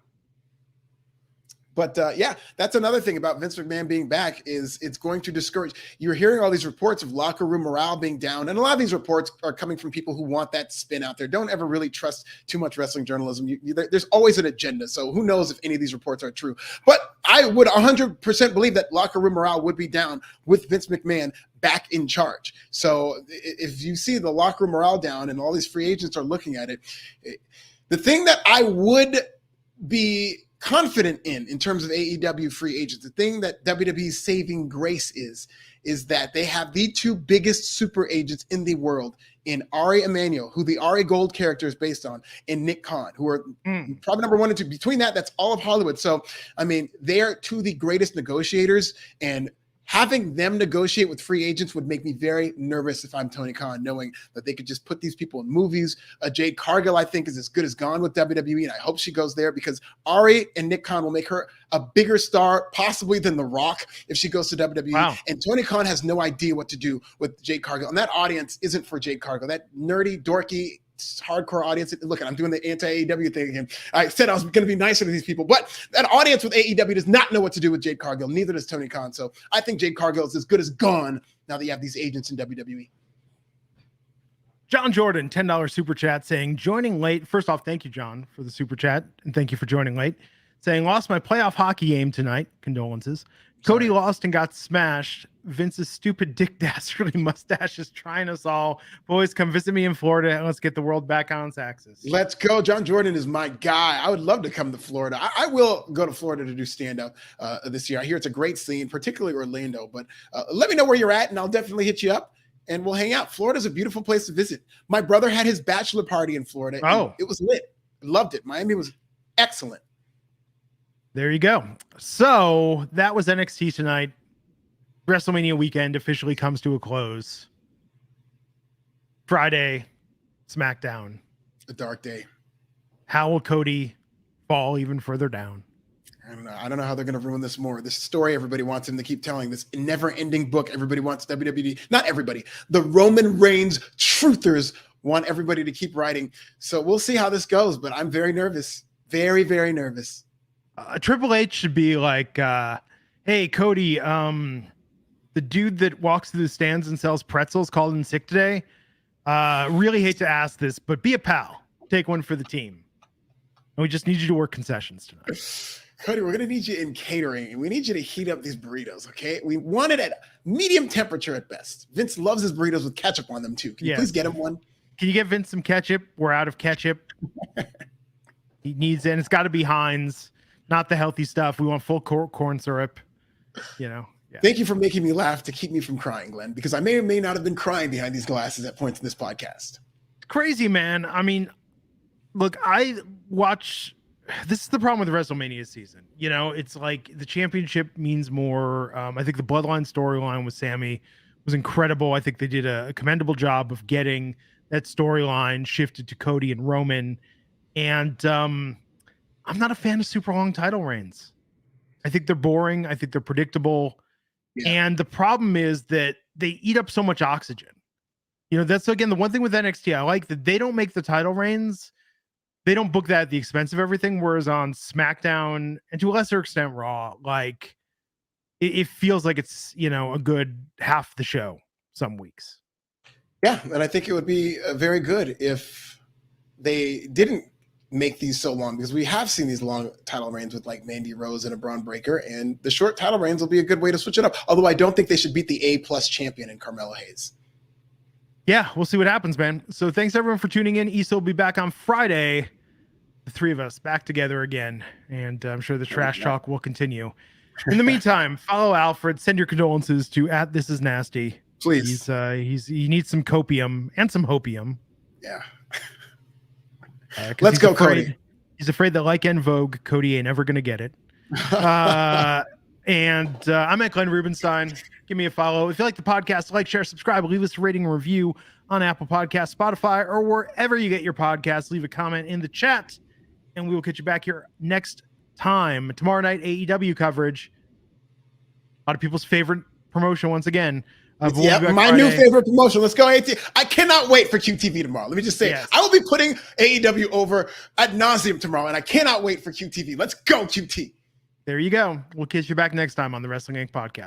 But yeah, that's another thing about Vince McMahon being back is it's going to discourage. You're hearing all these reports of locker room morale being down. And a lot of these reports are coming from people who want that spin out there. Don't ever really trust too much wrestling journalism. There's always an agenda. So who knows if any of these reports are true. But I would 100% believe that locker room morale would be down with Vince McMahon back in charge. So if you see the locker room morale down and all these free agents are looking at it, the thing that I would be confident in terms of AEW free agents, the thing that WWE's saving grace is that they have the two biggest super agents in the world in Ari Emanuel, who the Ari Gold character is based on, and Nick Khan, who are probably number 1 and 2. Between that's all of Hollywood. So, I mean, they are two of the greatest negotiators, and having them negotiate with free agents would make me very nervous if I'm Tony Khan, knowing that they could just put these people in movies. Jade Cargill, I think, is as good as gone with WWE, and I hope she goes there because Ari and Nick Khan will make her a bigger star, possibly than The Rock, if she goes to WWE. Wow. And Tony Khan has no idea what to do with Jade Cargill, and that audience isn't for Jade Cargill. That nerdy, dorky, hardcore audience. Look, I'm doing the anti-AEW thing again. I said I was going to be nicer to these people, but that audience with AEW does not know what to do with Jade Cargill. Neither does Tony Khan. So I think Jade Cargill is as good as gone now that you have these agents in WWE. John Jordan, $10 super chat saying, joining late. First off, thank you, John, for the super chat. And thank you for joining late. Saying, lost my playoff hockey game tonight. Condolences. Cody lost and got smashed. Vince's stupid dick dastardly mustache is trying us all. Boys, come visit me in Florida and let's get the world back on its axis. Let's go. John Jordan is my guy. I would love to come to Florida. I will go to Florida to do stand-up this year. I hear it's a great scene, particularly Orlando. But let me know where you're at, and I'll definitely hit you up, and we'll hang out. Florida's a beautiful place to visit. My brother had his bachelor party in Florida. Oh. It was lit. Loved it. Miami was excellent. There you go. So that was NXT tonight. WrestleMania weekend officially comes to a close. Friday, SmackDown. A dark day. How will Cody fall even further down? I don't know how they're going to ruin this more. This story everybody wants him to keep telling, this never-ending book everybody wants WWE, not everybody, the Roman Reigns truthers want everybody to keep writing. So we'll see how this goes, but I'm very nervous. Very, very nervous. Triple H should be like, hey, Cody, the dude that walks through the stands and sells pretzels called in sick today. Really hate to ask this, but be a pal. Take one for the team. And we just need you to work concessions tonight. Cody, we're going to need you in catering, and we need you to heat up these burritos, okay? We want it at medium temperature at best. Vince loves his burritos with ketchup on them, too. Can you please get him one? Can you get Vince some ketchup? We're out of ketchup. He needs it, and it's got to be Heinz, not the healthy stuff. We want full corn syrup, you know. Yeah. Thank you for making me laugh to keep me from crying, Glenn, because I may or may not have been crying behind these glasses at points in this podcast. Crazy, man. I mean, look, I watch... This is the problem with the WrestleMania season. You know, it's like the championship means more. I think the Bloodline storyline with Sammy was incredible. I think they did a commendable job of getting that storyline shifted to Cody and Roman. And I'm not a fan of super long title reigns. I think they're boring. I think they're predictable. Yeah. And the problem is that they eat up so much oxygen. You know, that's, again, the one thing with NXT, I like that they don't make the title reigns. They don't book that at the expense of everything. Whereas on SmackDown and to a lesser extent Raw, like it feels like it's, you know, a good half the show some weeks. Yeah. And I think it would be very good if they didn't make these so long, because we have seen these long title reigns with like Mandy Rose and a Braun Breaker, and the short title reigns will be a good way to switch it up. Although I don't think they should beat the A+ champion in Carmelo Hayes. Yeah, we'll see what happens, man. So thanks everyone for tuning in. Issa will be back on Friday. The three of us back together again. And I'm sure the trash talk will continue. In the meantime, follow Alfred. Send your condolences to @thisisnasty. Please. He needs some copium and some hopium. Yeah. Let's go, Cody. He's afraid that like En Vogue, Cody ain't ever going to get it. And I'm at Glenn Rubenstein. Give me a follow. If you like the podcast, like, share, subscribe, leave us a rating and review on Apple Podcasts, Spotify, or wherever you get your podcasts. Leave a comment in the chat, and we will catch you back here next time. Tomorrow night, AEW coverage. A lot of people's favorite promotion once again. My new favorite promotion. Let's go, AT. I cannot wait for QTV tomorrow. Let me just say, yes. I will be putting AEW over ad nauseum tomorrow, and I cannot wait for QTV. Let's go, QT. There you go. We'll catch you back next time on the Wrestling Inc. podcast.